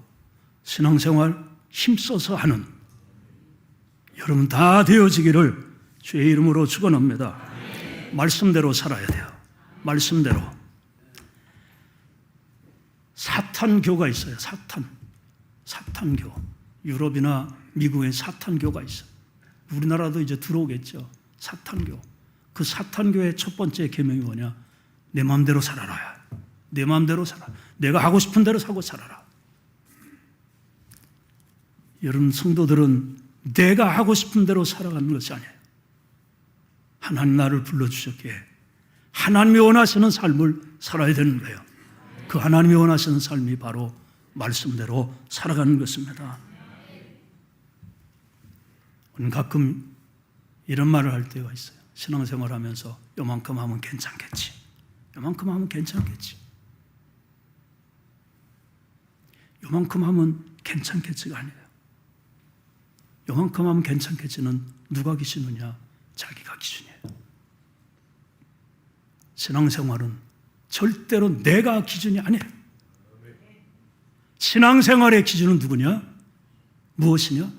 S1: 신앙생활 힘써서 하는 여러분 다 되어지기를 주의 이름으로 축원합니다. 말씀대로 살아야 돼요. 말씀대로. 사탄교가 있어요. 사탄교. 유럽이나 미국에 사탄교가 있어요. 우리나라도 이제 들어오겠죠. 사탄교. 그 사탄교의 첫 번째 계명이 뭐냐? 내 마음대로 살아라. 내 마음대로 살아. 내가 하고 싶은 대로 사고 살아라. 여러분 성도들은 내가 하고 싶은 대로 살아가는 것이 아니에요. 하나님 나를 불러주셨기에 하나님이 원하시는 삶을 살아야 되는 거예요. 그 하나님이 원하시는 삶이 바로 말씀대로 살아가는 것입니다. 가끔 이런 말을 할 때가 있어요. 신앙생활 하면서 요만큼 하면 괜찮겠지. 요만큼 하면 괜찮겠지. 요만큼 하면 괜찮겠지가 아니에요. 요만큼 하면 괜찮겠지는 누가 기준이냐? 자기가 기준이에요. 신앙생활은 절대로 내가 기준이 아니에요. 신앙생활의 기준은 누구냐? 무엇이냐?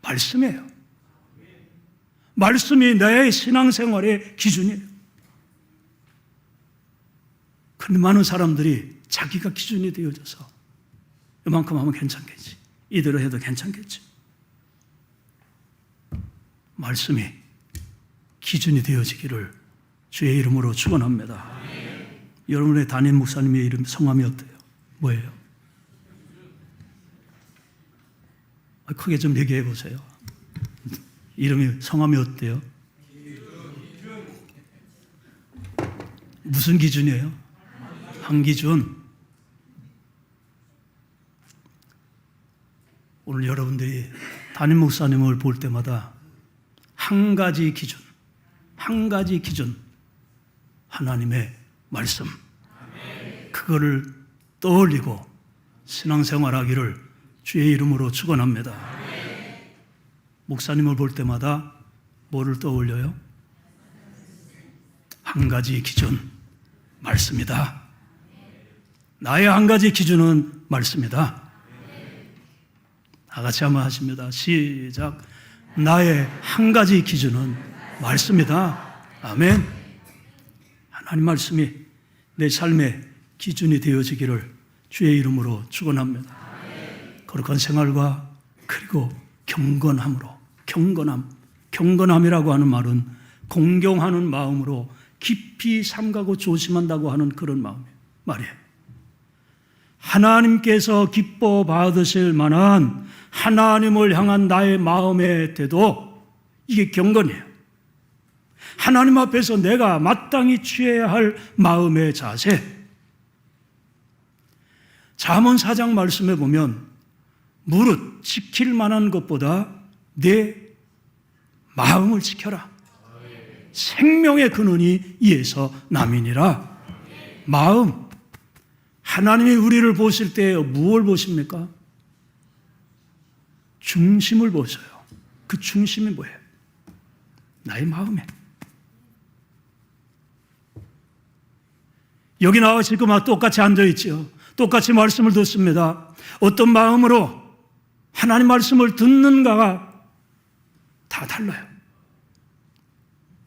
S1: 말씀이에요. 말씀이 나의 신앙생활의 기준이에요. 그런데 많은 사람들이 자기가 기준이 되어져서 이만큼 하면 괜찮겠지. 이대로 해도 괜찮겠지. 말씀이 기준이 되어지기를 주의 이름으로 축원합니다. 여러분의 담임 목사님의 이름, 성함이 어때요? 뭐예요? 크게 좀 얘기해 보세요. 이름이, 성함이 어때요? 무슨 기준이에요? 한기준. 오늘 여러분들이 담임 목사님을 볼 때마다 한 가지 기준, 하나님의 말씀, 그거를 떠올리고 신앙생활하기를 주의 이름으로 축원합니다. 목사님을 볼 때마다 뭐를 떠올려요? 한 가지 기준, 말씀이다. 나의 한 가지 기준은 말씀이다. 다 같이 한번 하십니다. 시작. 나의 한 가지 기준은 말씀이다. 아멘. 하나님 말씀이 내 삶의 기준이 되어지기를 주의 이름으로 축원합니다. 거룩한 생활과 그리고 경건함이라고 하는 말은 공경하는 마음으로 깊이 삼가고 조심한다고 하는 그런 말이에요. 하나님께서 기뻐 받으실 만한 하나님을 향한 나의 마음의 태도, 이게 경건이에요. 하나님 앞에서 내가 마땅히 취해야 할 마음의 자세. 잠언 4장 말씀에 보면 무릇 지킬 만한 것보다 내 마음을 지켜라. 생명의 근원이 이에서 남이니라. 마음. 하나님이 우리를 보실 때 무엇을 보십니까? 중심을 보셔요. 그 중심이 뭐예요? 나의 마음에. 여기 나와 지금 똑같이 앉아있죠. 똑같이 말씀을 듣습니다. 어떤 마음으로 하나님 말씀을 듣는가가 다 달라요.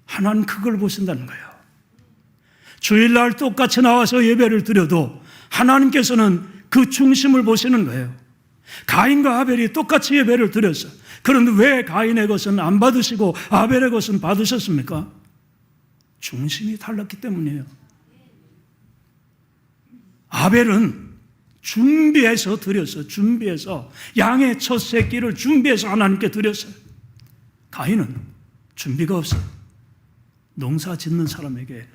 S1: 하나님 그걸 보신다는 거예요. 주일날 똑같이 나와서 예배를 드려도 하나님께서는 그 중심을 보시는 거예요. 가인과 아벨이 똑같이 예배를 드렸어요. 그런데 왜 가인의 것은 안 받으시고 아벨의 것은 받으셨습니까? 중심이 달랐기 때문이에요. 아벨은 준비해서 양의 첫 새끼를 준비해서 하나님께 드렸어요. 가인은 준비가 없어요. 농사 짓는 사람에게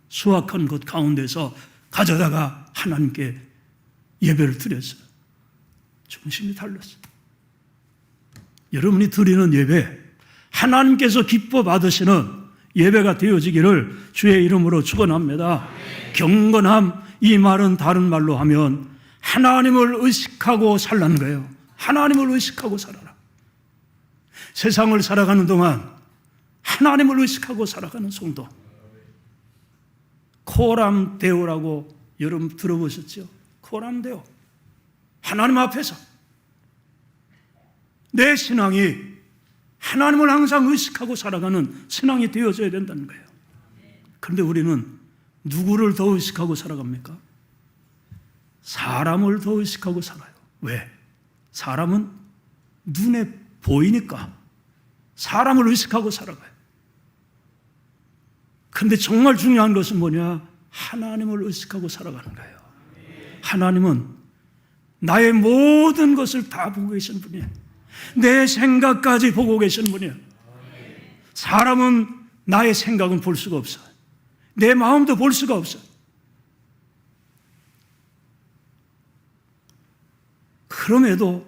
S1: 수확한 것 가운데서 가져다가 하나님께 예배를 드렸어요. 중심이 달랐어요. 여러분이 드리는 예배, 하나님께서 기뻐 받으시는 예배가 되어지기를 주의 이름으로 축원합니다. 경건함, 이 말은 다른 말로 하면 하나님을 의식하고 살라는 거예요. 하나님을 의식하고 살아라. 세상을 살아가는 동안 하나님을 의식하고 살아가는 성도. 코람데오라고 여러분 들어보셨죠? 코람데오. 하나님 앞에서 내 신앙이 하나님을 항상 의식하고 살아가는 신앙이 되어져야 된다는 거예요. 그런데 우리는 누구를 더 의식하고 살아갑니까? 사람을 더 의식하고 살아요. 왜? 사람은 눈에 보이니까 사람을 의식하고 살아가요. 그런데 정말 중요한 것은 뭐냐? 하나님을 의식하고 살아가는 거예요. 하나님은 나의 모든 것을 다 보고 계신 분이에요. 내 생각까지 보고 계신 분이에요. 사람은 나의 생각은 볼 수가 없어요. 내 마음도 볼 수가 없어요. 그럼에도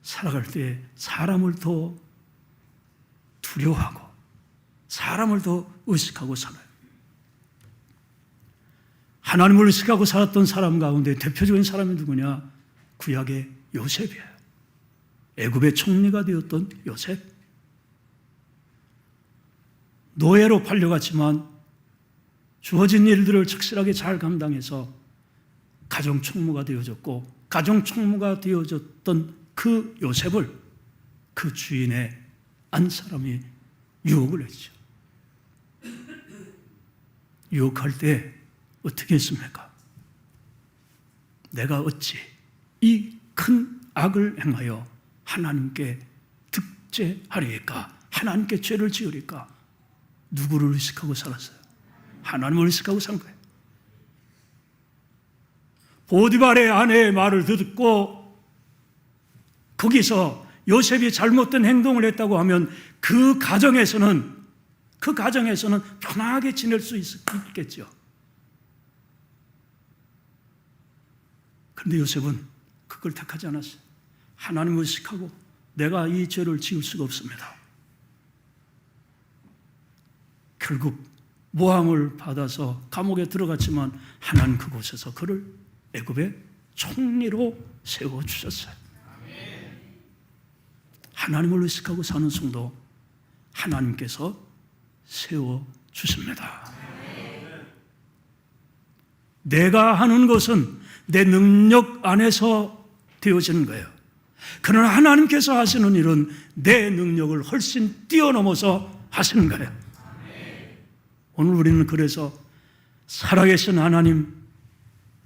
S1: 살아갈 때 사람을 더 두려워하고 사람을 더 의식하고 살아요. 하나님을 의식하고 살았던 사람 가운데 대표적인 사람이 누구냐? 구약의 요셉이에요. 애굽의 총리가 되었던 요셉. 노예로 팔려갔지만 주어진 일들을 착실하게 잘 감당해서 가정총무가 되어졌고, 가정총무가 되어졌던 그 요셉을 그 주인의 안 사람이 유혹을 했죠. 유혹할 때 어떻게 했습니까? 내가 어찌 이 큰 악을 행하여 하나님께 득죄하리까? 하나님께 죄를 지으리까? 누구를 의식하고 살았어요? 하나님을 의식하고 산 거예요. 보디발의 아내의 말을 듣고 거기서 요셉이 잘못된 행동을 했다고 하면 그 가정에서는 편하게 지낼 수 있겠죠. 그런데 요셉은 그걸 택하지 않았어요. 하나님을 의식하고 내가 이 죄를 지을 수가 없습니다. 결국 모함을 받아서 감옥에 들어갔지만 하나님 그곳에서 그를 애굽의 총리로 세워주셨어요. 하나님을 의식하고 사는 성도 하나님께서 세워주십니다. 내가 하는 것은 내 능력 안에서 되어지는 거예요. 그러나 하나님께서 하시는 일은 내 능력을 훨씬 뛰어넘어서 하시는 거예요. 오늘 우리는 그래서 살아계신 하나님,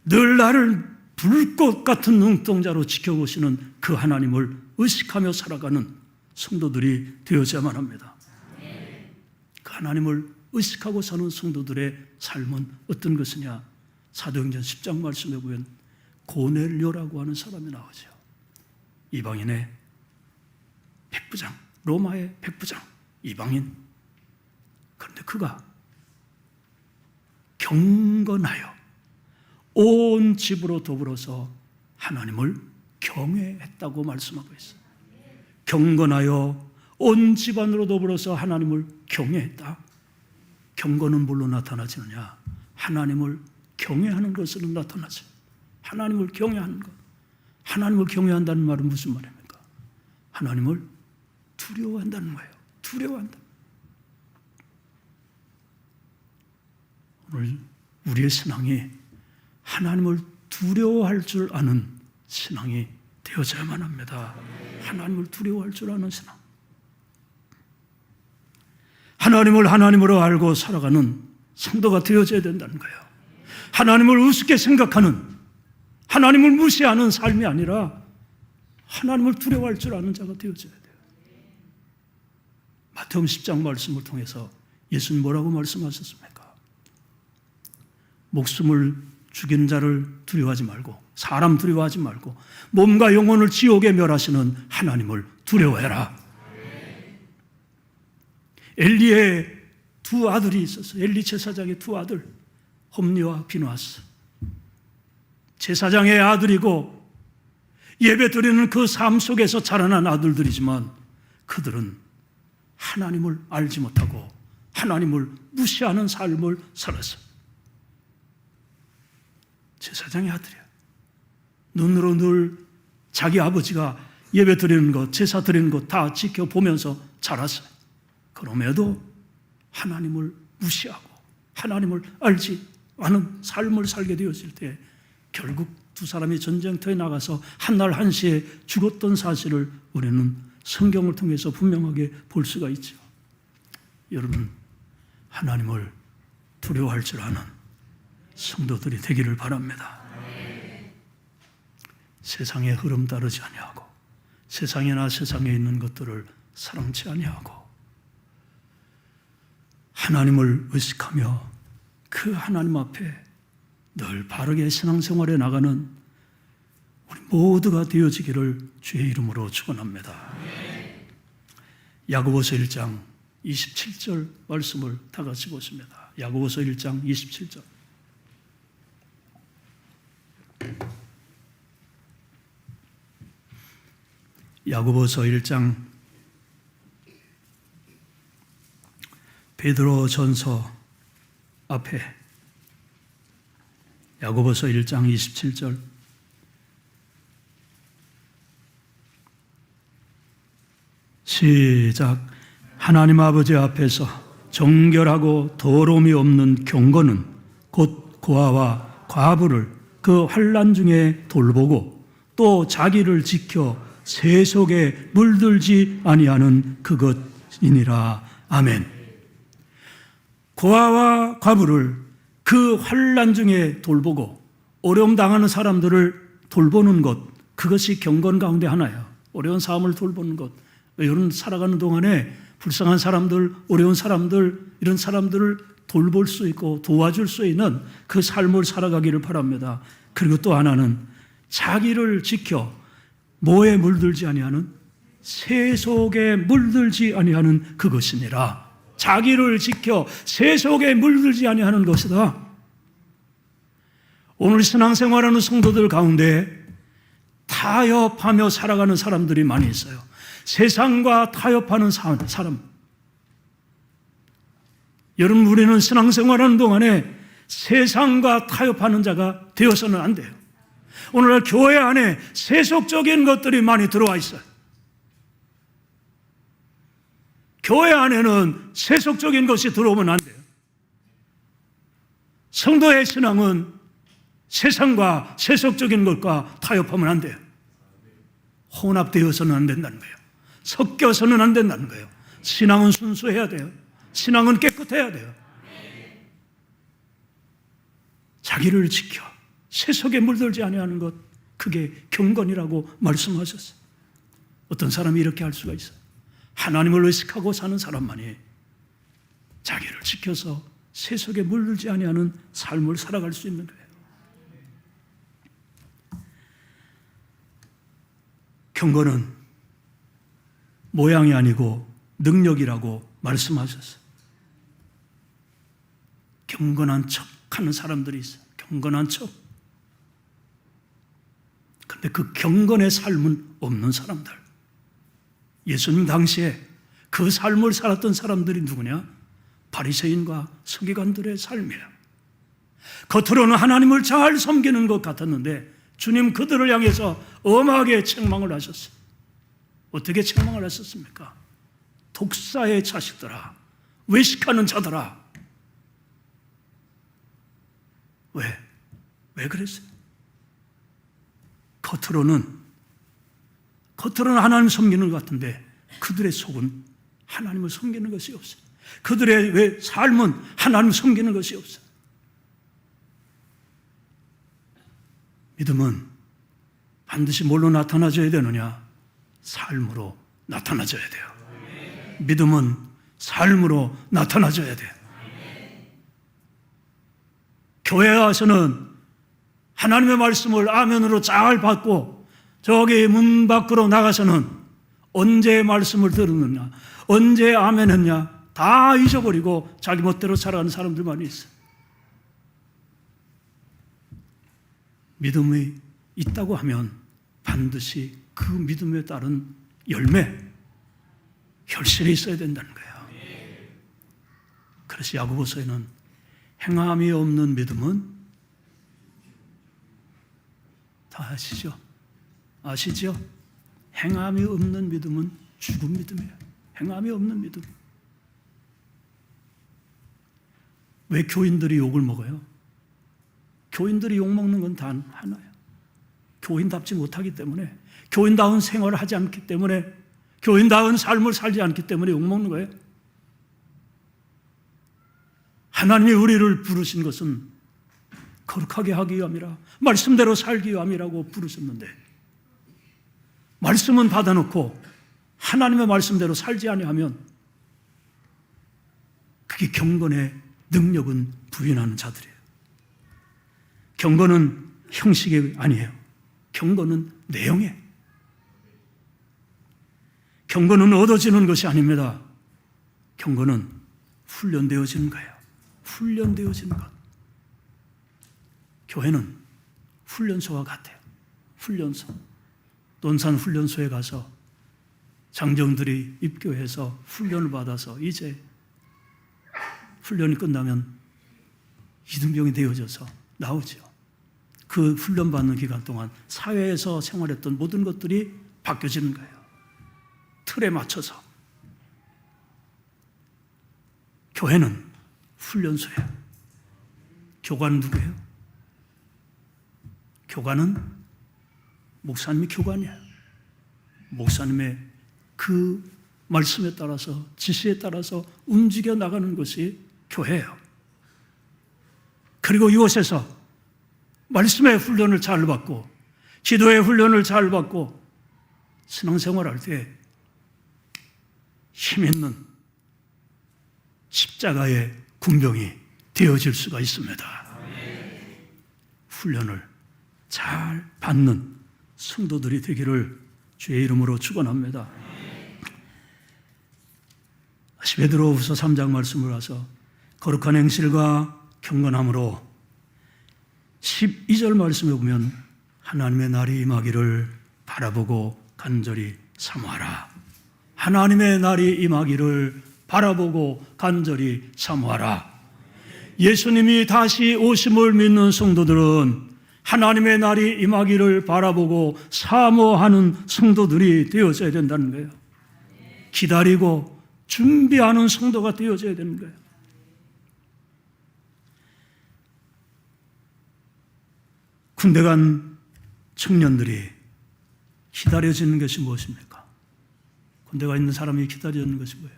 S1: 늘 나를 불꽃 같은 눈동자로 지켜보시는 그 하나님을 의식하며 살아가는 성도들이 되어야만 합니다. 그 하나님을 의식하고 사는 성도들의 삶은 어떤 것이냐? 사도행전 10장 말씀에 보면 고넬료라고 하는 사람이 나오죠. 이방인의 백부장, 로마의 백부장, 이방인. 그런데 그가 경건하여 온 집으로 더불어서 하나님을 경외했다고 말씀하고 있어요. 경건하여 온 집안으로 더불어서 하나님을 경외했다. 경건은 뭘로 나타나지느냐? 하나님을 경외하는 것으로 나타나죠. 하나님을 경외하는 것. 하나님을 경외한다는 말은 무슨 말입니까? 하나님을 두려워한다는 거예요. 두려워한다. 오늘 우리의 신앙이 하나님을 두려워할 줄 아는 신앙이 되어져야만 합니다. 하나님을 두려워할 줄 아는 신앙. 하나님을 하나님으로 알고 살아가는 성도가 되어져야 된다는 거예요. 하나님을 우습게 생각하는, 하나님을 무시하는 삶이 아니라 하나님을 두려워할 줄 아는 자가 되어져야 돼요. 마태복음 10장 말씀을 통해서 예수님 뭐라고 말씀하셨습니까? 목숨을 죽이는 자를 두려워하지 말고, 사람 두려워하지 말고, 몸과 영혼을 지옥에 멸하시는 하나님을 두려워해라. 엘리의 두 아들이 있었어요. 엘리 제사장의 두 아들, 홈리와 비누아스. 제사장의 아들이고 예배 드리는 그 삶 속에서 자라난 아들들이지만 그들은 하나님을 알지 못하고 하나님을 무시하는 삶을 살았어요. 제사장의 아들이야. 눈으로 늘 자기 아버지가 예배 드리는 것, 제사 드리는 것 다 지켜보면서 자랐어요. 그럼에도 하나님을 무시하고 하나님을 알지 않은 삶을 살게 되었을 때 결국 두 사람이 전쟁터에 나가서 한날 한시에 죽었던 사실을 우리는 성경을 통해서 분명하게 볼 수가 있죠. 여러분, 하나님을 두려워할 줄 아는 성도들이 되기를 바랍니다. 세상의 흐름 따르지 아니하고 세상에나 세상에 있는 것들을 사랑치 아니하고 하나님을 의식하며 그 하나님 앞에 늘 바르게 신앙생활에 나가는 우리 모두가 되어지기를 주의 이름으로 축원합니다. 야고보서 1장 27절 말씀을 다 같이 보십니다. 야고보서 1장 27절. 야고보서 1장 베드로 전서 앞에 야고보서 1장 27절. 시작. 하나님 아버지 앞에서 정결하고 더러움이 없는 경건은 곧 고아와 과부를 그 환난 중에 돌보고 또 자기를 지켜 세속에 물들지 아니하는 그것이니라. 아멘. 고아와 과부를 그 환난 중에 돌보고 어려움 당하는 사람들을 돌보는 것, 그것이 경건 가운데 하나예요. 어려운 삶을 돌보는 것. 여러분 살아가는 동안에 불쌍한 사람들, 어려운 사람들, 이런 사람들을 돌볼 수 있고 도와줄 수 있는 그 삶을 살아가기를 바랍니다. 그리고 또 하나는 자기를 지켜 뭐에 물들지 아니하는, 세속에 물들지 아니하는 그것이니라. 자기를 지켜 세속에 물들지 아니하는 것이다. 오늘 신앙생활하는 성도들 가운데 타협하며 살아가는 사람들이 많이 있어요. 세상과 타협하는 사람. 여러분, 우리는 신앙생활하는 동안에 세상과 타협하는 자가 되어서는 안 돼요. 오늘날 교회 안에 세속적인 것들이 많이 들어와 있어요. 교회 안에는 세속적인 것이 들어오면 안 돼요. 성도의 신앙은 세상과 세속적인 것과 타협하면 안 돼요. 혼합되어서는 안 된다는 거예요. 섞여서는 안 된다는 거예요. 신앙은 순수해야 돼요. 신앙은 깨끗해야 돼요. 자기를 지켜 세속에 물들지 아니하는 것, 그게 경건이라고 말씀하셨어요. 어떤 사람이 이렇게 할 수가 있어요. 하나님을 의식하고 사는 사람만이 자기를 지켜서 세속에 물들지 아니하는 삶을 살아갈 수 있는 거예요. 경건은 모양이 아니고 능력이라고 말씀하셨어요. 경건한 척 하는 사람들이 있어요. 경건한 척. 근데 그 경건의 삶은 없는 사람들. 예수님 당시에 그 삶을 살았던 사람들이 누구냐? 바리새인과 서기관들의 삶이에요. 겉으로는 하나님을 잘 섬기는 것 같았는데 주님 그들을 향해서 엄하게 책망을 하셨어요. 어떻게 책망을 하셨습니까? 독사의 자식들아, 외식하는 자들아. 왜 그랬어요? 겉으로는 하나님 섬기는 것 같은데 그들의 속은 하나님을 섬기는 것이 없어요. 그들의 삶은 하나님을 섬기는 것이 없어요. 믿음은 반드시 뭘로 나타나줘야 되느냐? 삶으로 나타나줘야 돼요. 믿음은 삶으로 나타나줘야 돼요. 교회 와서는 하나님의 말씀을 아멘으로 잘 받고 저기 문 밖으로 나가서는 언제 말씀을 들었느냐, 언제 아멘했냐 다 잊어버리고 자기 멋대로 살아가는 사람들 많이 있어요. 믿음이 있다고 하면 반드시 그 믿음에 따른 열매, 결실이 있어야 된다는 거예요. 그래서 야고보서에는 행함이 없는 믿음은 다 아시죠? 행함이 없는 믿음은 죽은 믿음이에요. 행함이 없는 믿음. 왜 교인들이 욕을 먹어요? 교인들이 욕먹는 건 단 하나예요. 교인답지 못하기 때문에, 교인다운 생활을 하지 않기 때문에, 교인다운 삶을 살지 않기 때문에 욕먹는 거예요. 하나님이 우리를 부르신 것은 거룩하게 하기 위함이라, 말씀대로 살기 위함이라고 부르셨는데, 말씀은 받아놓고 하나님의 말씀대로 살지 아니하면 그게 경건의 능력은 부인하는 자들이에요. 경건은 형식이 아니에요. 경건은 내용이에요. 경건은 얻어지는 것이 아닙니다. 경건은 훈련되어지는 거예요. 훈련되어지는 것. 교회는 훈련소와 같아요. 훈련소. 논산 훈련소에 가서 장정들이 입교해서 훈련을 받아서 이제 훈련이 끝나면 이등병이 되어져서 나오죠. 그 훈련받는 기간 동안 사회에서 생활했던 모든 것들이 바뀌어지는 거예요. 틀에 맞춰서. 교회는 훈련소예요. 교관은 누구예요? 교관은 목사님이 교관이에요. 목사님의 그 말씀에 따라서, 지시에 따라서 움직여 나가는 것이 교회예요. 그리고 이곳에서 말씀의 훈련을 잘 받고, 기도의 훈련을 잘 받고, 신앙생활할 때 힘있는 십자가의 군병이 되어질 수가 있습니다. 훈련을 잘 받는 성도들이 되기를 주의 이름으로 축원합니다. 베드로후서 3장 말씀을 봐서 거룩한 행실과 경건함으로 12절 말씀에 보면 하나님의 날이 임하기를 바라보고 간절히 사모하라. 하나님의 날이 임하기를 바라보고 간절히 사모하라. 예수님이 다시 오심을 믿는 성도들은 하나님의 날이 임하기를 바라보고 사모하는 성도들이 되어져야 된다는 거예요. 기다리고 준비하는 성도가 되어져야 되는 거예요. 군대 간 청년들이 기다려지는 것이 무엇입니까? 군대가 있는 사람이 기다려지는 것이 뭐예요?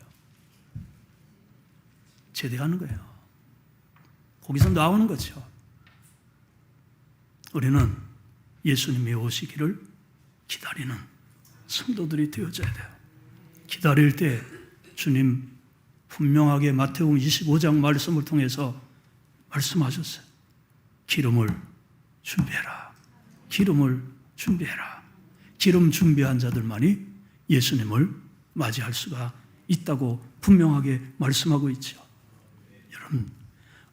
S1: 제대하는 거예요. 거기서 나오는 거죠. 우리는 예수님이 오시기를 기다리는 성도들이 되어져야 돼요. 기다릴 때 주님 분명하게 마태복음 25장 말씀을 통해서 말씀하셨어요. 기름을 준비해라. 기름을 준비해라. 기름 준비한 자들만이 예수님을 맞이할 수가 있다고 분명하게 말씀하고 있죠. 여러분,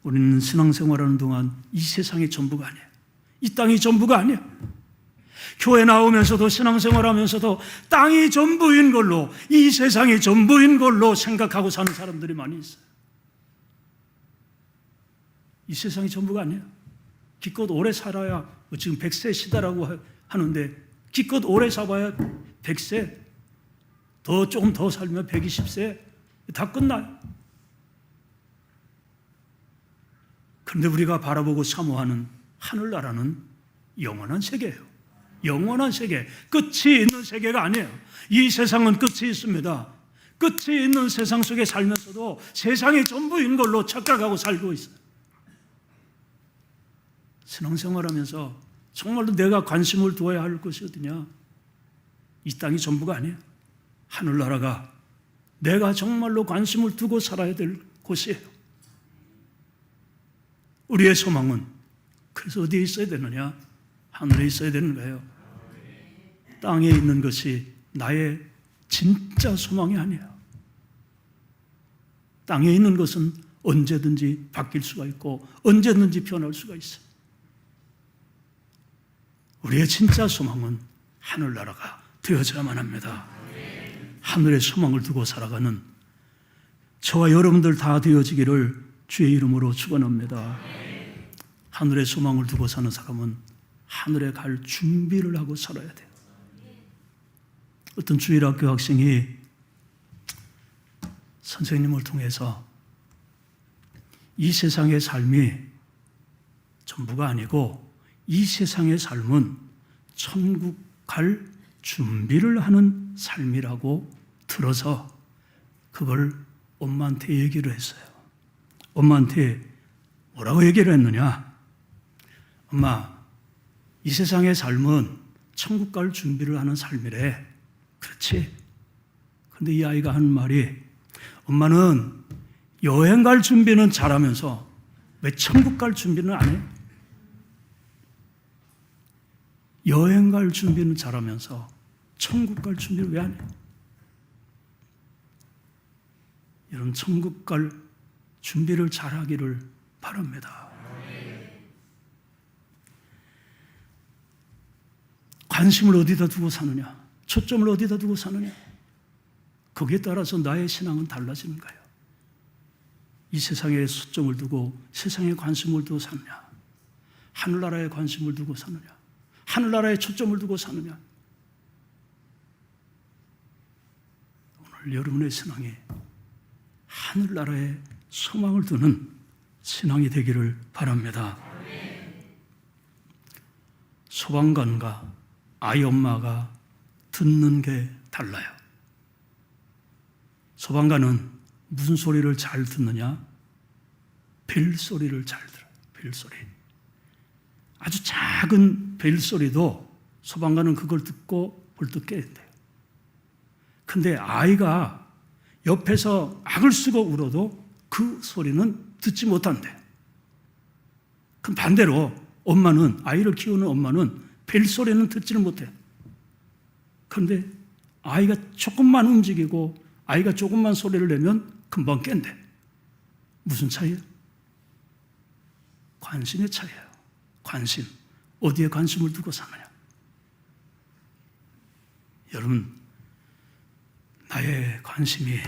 S1: 우리는 신앙생활하는 동안 이 세상이 전부가 아니에요. 이 땅이 전부가 아니에요. 교회 나오면서도 신앙생활하면서도 땅이 전부인 걸로, 이 세상이 전부인 걸로 생각하고 사는 사람들이 많이 있어요. 이 세상이 전부가 아니에요. 기껏 오래 살아야, 지금 100세 시대라고 하는데 기껏 오래 살아야 100세, 조금 더 살면 120세 다 끝나요. 그런데 우리가 바라보고 사모하는 하늘나라는 영원한 세계예요. 영원한 세계, 끝이 있는 세계가 아니에요. 이 세상은 끝이 있습니다. 끝이 있는 세상 속에 살면서도 세상이 전부인 걸로 착각하고 살고 있어요. 신앙생활하면서 정말로 내가 관심을 두어야 할 것이 어디냐? 이 땅이 전부가 아니에요. 하늘나라가 내가 정말로 관심을 두고 살아야 될 곳이에요. 우리의 소망은 그래서 어디에 있어야 되느냐? 하늘에 있어야 되는 거예요. 땅에 있는 것이 나의 진짜 소망이 아니에요. 땅에 있는 것은 언제든지 바뀔 수가 있고 언제든지 변할 수가 있어요. 우리의 진짜 소망은 하늘나라가 되어져야만 합니다. 하늘의 소망을 두고 살아가는 저와 여러분들 다 되어지기를 주의 이름으로 축원합니다. 하늘의 소망을 두고 사는 사람은 하늘에 갈 준비를 하고 살아야 돼요. 어떤 주일학교 학생이 선생님을 통해서 이 세상의 삶이 전부가 아니고 이 세상의 삶은 천국 갈 준비를 하는 삶이라고 들어서 그걸 엄마한테 얘기를 했어요. 엄마한테 뭐라고 얘기를 했느냐? 엄마, 이 세상의 삶은 천국 갈 준비를 하는 삶이래. 그렇지? 근데 이 아이가 하는 말이, 엄마는 여행 갈 준비는 잘하면서 왜 천국 갈 준비는 안 해? 여행 갈 준비는 잘하면서 천국 갈 준비를 왜 안 해? 여러분, 천국 갈 준비를 잘하기를 바랍니다. 관심을 어디다 두고 사느냐? 초점을 어디다 두고 사느냐? 거기에 따라서 나의 신앙은 달라지는 거예요. 이 세상에 초점을 두고 세상에 관심을 두고 사느냐? 하늘나라에 관심을 두고 사느냐? 하늘나라에 초점을 두고 사느냐? 오늘 여러분의 신앙이 하늘나라에 소망을 두는 신앙이 되기를 바랍니다. 소방관과 아이 엄마가 듣는 게 달라요. 소방관은 무슨 소리를 잘 듣느냐? 벨소리를 잘 들어요. 벨소리. 아주 작은 벨소리도 소방관은 그걸 듣고 벌떡 깨야 돼요. 근데 아이가 옆에서 악을 쓰고 울어도 그 소리는 듣지 못한대요. 그럼 반대로 엄마는, 아이를 키우는 엄마는 벨소리는 듣지를 못해요. 그런데 아이가 조금만 움직이고 아이가 조금만 소리를 내면 금방 깬대. 무슨 차이예요? 관심의 차이예요. 관심. 어디에 관심을 두고 사느냐? 여러분, 나의 관심이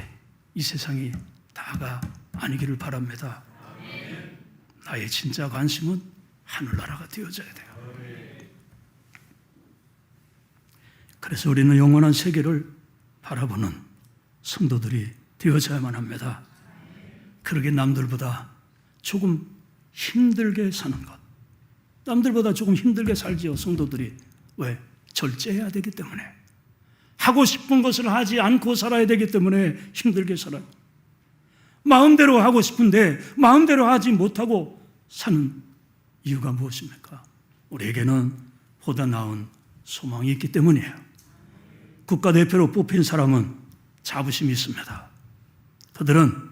S1: 이 세상이 다가 아니기를 바랍니다. 나의 진짜 관심은 하늘나라가 되어져야 돼요. 그래서 우리는 영원한 세계를 바라보는 성도들이 되어져야만 합니다. 그러게 남들보다 조금 힘들게 사는 것. 남들보다 조금 힘들게 살지요, 성도들이. 왜? 절제해야 되기 때문에. 하고 싶은 것을 하지 않고 살아야 되기 때문에 힘들게 살아요. 마음대로 하고 싶은데 마음대로 하지 못하고 사는 이유가 무엇입니까? 우리에게는 보다 나은 소망이 있기 때문이에요. 국가대표로 뽑힌 사람은 자부심이 있습니다. 그들은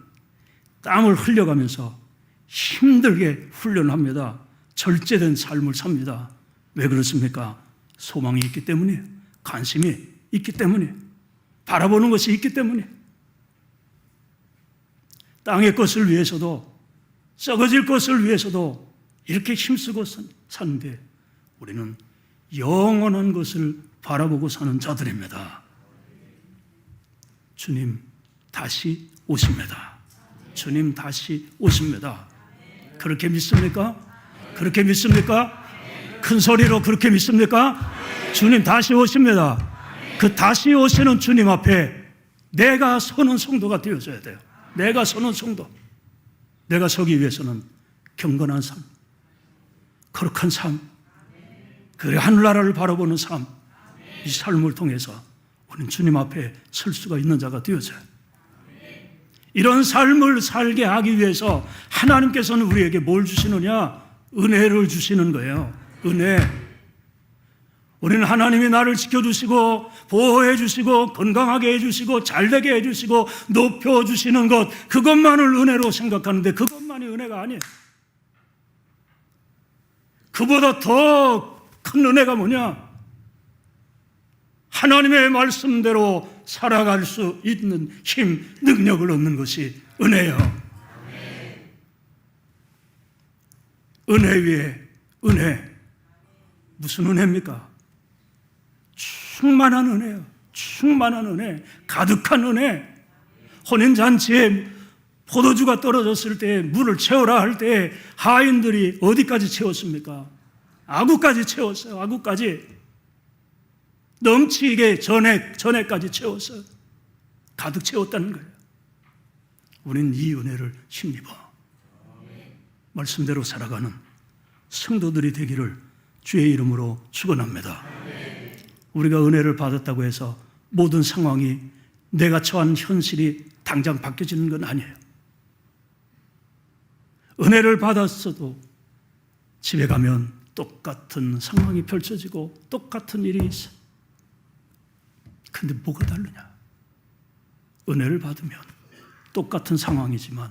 S1: 땀을 흘려가면서 힘들게 훈련합니다. 절제된 삶을 삽니다. 왜 그렇습니까? 소망이 있기 때문이에요. 관심이 있기 때문이에요. 바라보는 것이 있기 때문이에요. 땅의 것을 위해서도, 썩어질 것을 위해서도 이렇게 힘쓰고 사는데 우리는 영원한 것을 바라보고 사는 자들입니다. 주님 다시 오십니다. 주님 다시 오십니다. 그렇게 믿습니까? 그렇게 믿습니까? 큰 소리로 그렇게 믿습니까? 주님 다시 오십니다. 그 다시 오시는 주님 앞에 내가 서는 성도가 되어져야 돼요. 내가 서는 성도. 내가 서기 위해서는 경건한 삶, 거룩한 삶, 그래 하늘나라를 바라보는 삶, 이 삶을 통해서 우리는 주님 앞에 설 수가 있는 자가 되어져요. 이런 삶을 살게 하기 위해서 하나님께서는 우리에게 뭘 주시느냐? 은혜를 주시는 거예요. 은혜. 우리는 하나님이 나를 지켜주시고 보호해 주시고 건강하게 해주시고 잘되게 해주시고 높여주시는 것, 그것만을 은혜로 생각하는데 그것만이 은혜가 아니에요. 그보다 더 큰 은혜가 뭐냐? 하나님의 말씀대로 살아갈 수 있는 힘, 능력을 얻는 것이 은혜예요. 은혜 위에 은혜. 무슨 은혜입니까? 충만한 은혜요. 충만한 은혜, 가득한 은혜. 혼인잔치에 포도주가 떨어졌을 때 물을 채우라 할 때 하인들이 어디까지 채웠습니까? 아구까지 채웠어요. 아구까지 넘치게 전에까지 채웠어요. 가득 채웠다는 거예요. 우리는 이 은혜를 힘입어 말씀대로 살아가는 성도들이 되기를 주의 이름으로 축원합니다. 우리가 은혜를 받았다고 해서 모든 상황이 내가 처한 현실이 당장 바뀌어지는 건 아니에요. 은혜를 받았어도 집에 가면 똑같은 상황이 펼쳐지고 똑같은 일이 있어. 근데 뭐가 다르냐? 은혜를 받으면 똑같은 상황이지만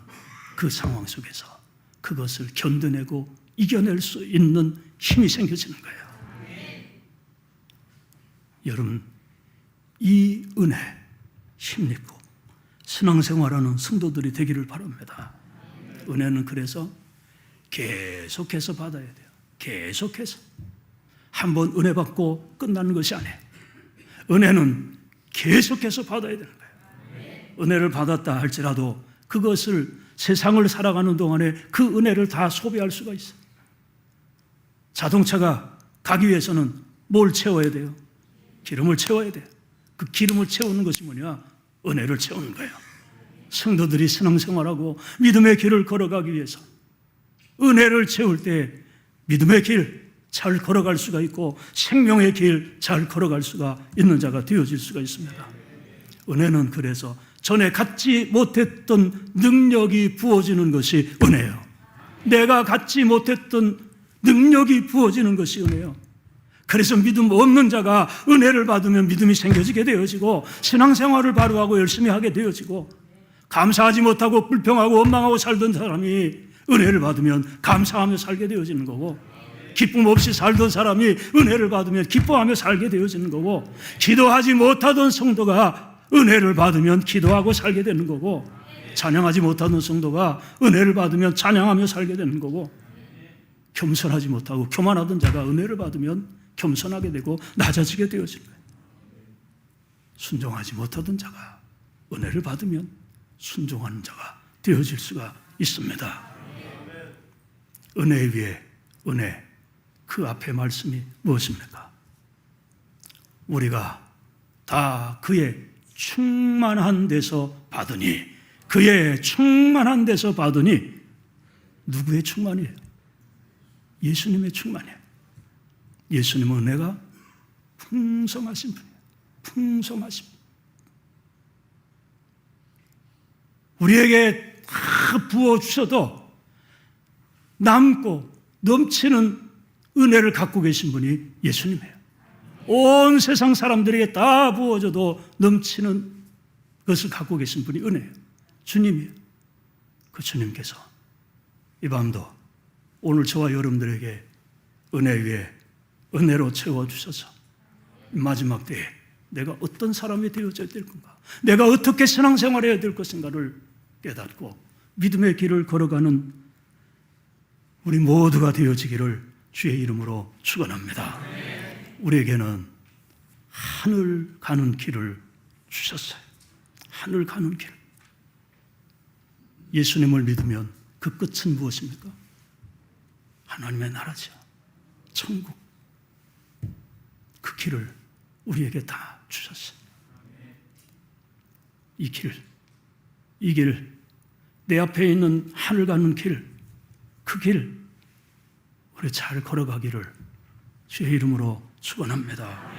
S1: 그 상황 속에서 그것을 견뎌내고 이겨낼 수 있는 힘이 생겨지는 거예요. 여러분, 이 은혜 힘입고 신앙생활하는 성도들이 되기를 바랍니다. 은혜는 그래서 계속해서 받아야 돼요. 계속해서. 한번 은혜 받고 끝나는 것이 아니에요. 은혜는 계속해서 받아야 되는 거예요. 은혜를 받았다 할지라도 그것을 세상을 살아가는 동안에 그 은혜를 다 소비할 수가 있어요. 자동차가 가기 위해서는 뭘 채워야 돼요? 기름을 채워야 돼요. 그 기름을 채우는 것이 뭐냐? 은혜를 채우는 거예요. 성도들이 신앙생활하고 믿음의 길을 걸어가기 위해서 은혜를 채울 때 믿음의 길 잘 걸어갈 수가 있고 생명의 길 잘 걸어갈 수가 있는 자가 되어질 수가 있습니다. 은혜는 그래서 전에 갖지 못했던 능력이 부어지는 것이 은혜예요. 내가 갖지 못했던 능력이 부어지는 것이 은혜예요. 그래서 믿음 없는 자가 은혜를 받으면 믿음이 생겨지게 되어지고 신앙생활을 바로 하고 열심히 하게 되어지고 감사하지 못하고 불평하고 원망하고 살던 사람이 은혜를 받으면 감사하며 살게 되어지는 거고 기쁨 없이 살던 사람이 은혜를 받으면 기뻐하며 살게 되어지는 거고 기도하지 못하던 성도가 은혜를 받으면 기도하고 살게 되는 거고 찬양하지 못하던 성도가 은혜를 받으면 찬양하며 살게 되는 거고 겸손하지 못하고 교만하던 자가 은혜를 받으면 겸손하게 되고 낮아지게 되어지는 거예요. 순종하지 못하던 자가 은혜를 받으면 순종하는 자가 되어질 수가 있습니다. 은혜 위에 은혜, 그 앞에 말씀이 무엇입니까? 우리가 다 그의 충만한 데서 받으니, 그의 충만한 데서 받으니, 누구의 충만이에요? 예수님의 충만이에요. 예수님은 은혜가 풍성하신 분이에요. 풍성하신 분. 우리에게 다 부어주셔도 남고 넘치는 은혜를 갖고 계신 분이 예수님이에요. 온 세상 사람들에게 다 부어줘도 넘치는 것을 갖고 계신 분이 은혜예요. 주님이에요. 그 주님께서 이 밤도 오늘 저와 여러분들에게 은혜 위에 은혜로 채워주셔서 마지막 때에 내가 어떤 사람이 되어져야 될 건가, 내가 어떻게 신앙생활해야 될 것인가를 깨닫고 믿음의 길을 걸어가는 우리 모두가 되어지기를 주의 이름으로 축원합니다. 우리에게는 하늘 가는 길을 주셨어요. 하늘 가는 길. 예수님을 믿으면 그 끝은 무엇입니까? 하나님의 나라죠. 천국. 그 길을 우리에게 다 주셨어요. 이 길, 내 앞에 있는 하늘 가는 길, 그 길, 우리 잘 걸어가기를 주의 이름으로 축원합니다.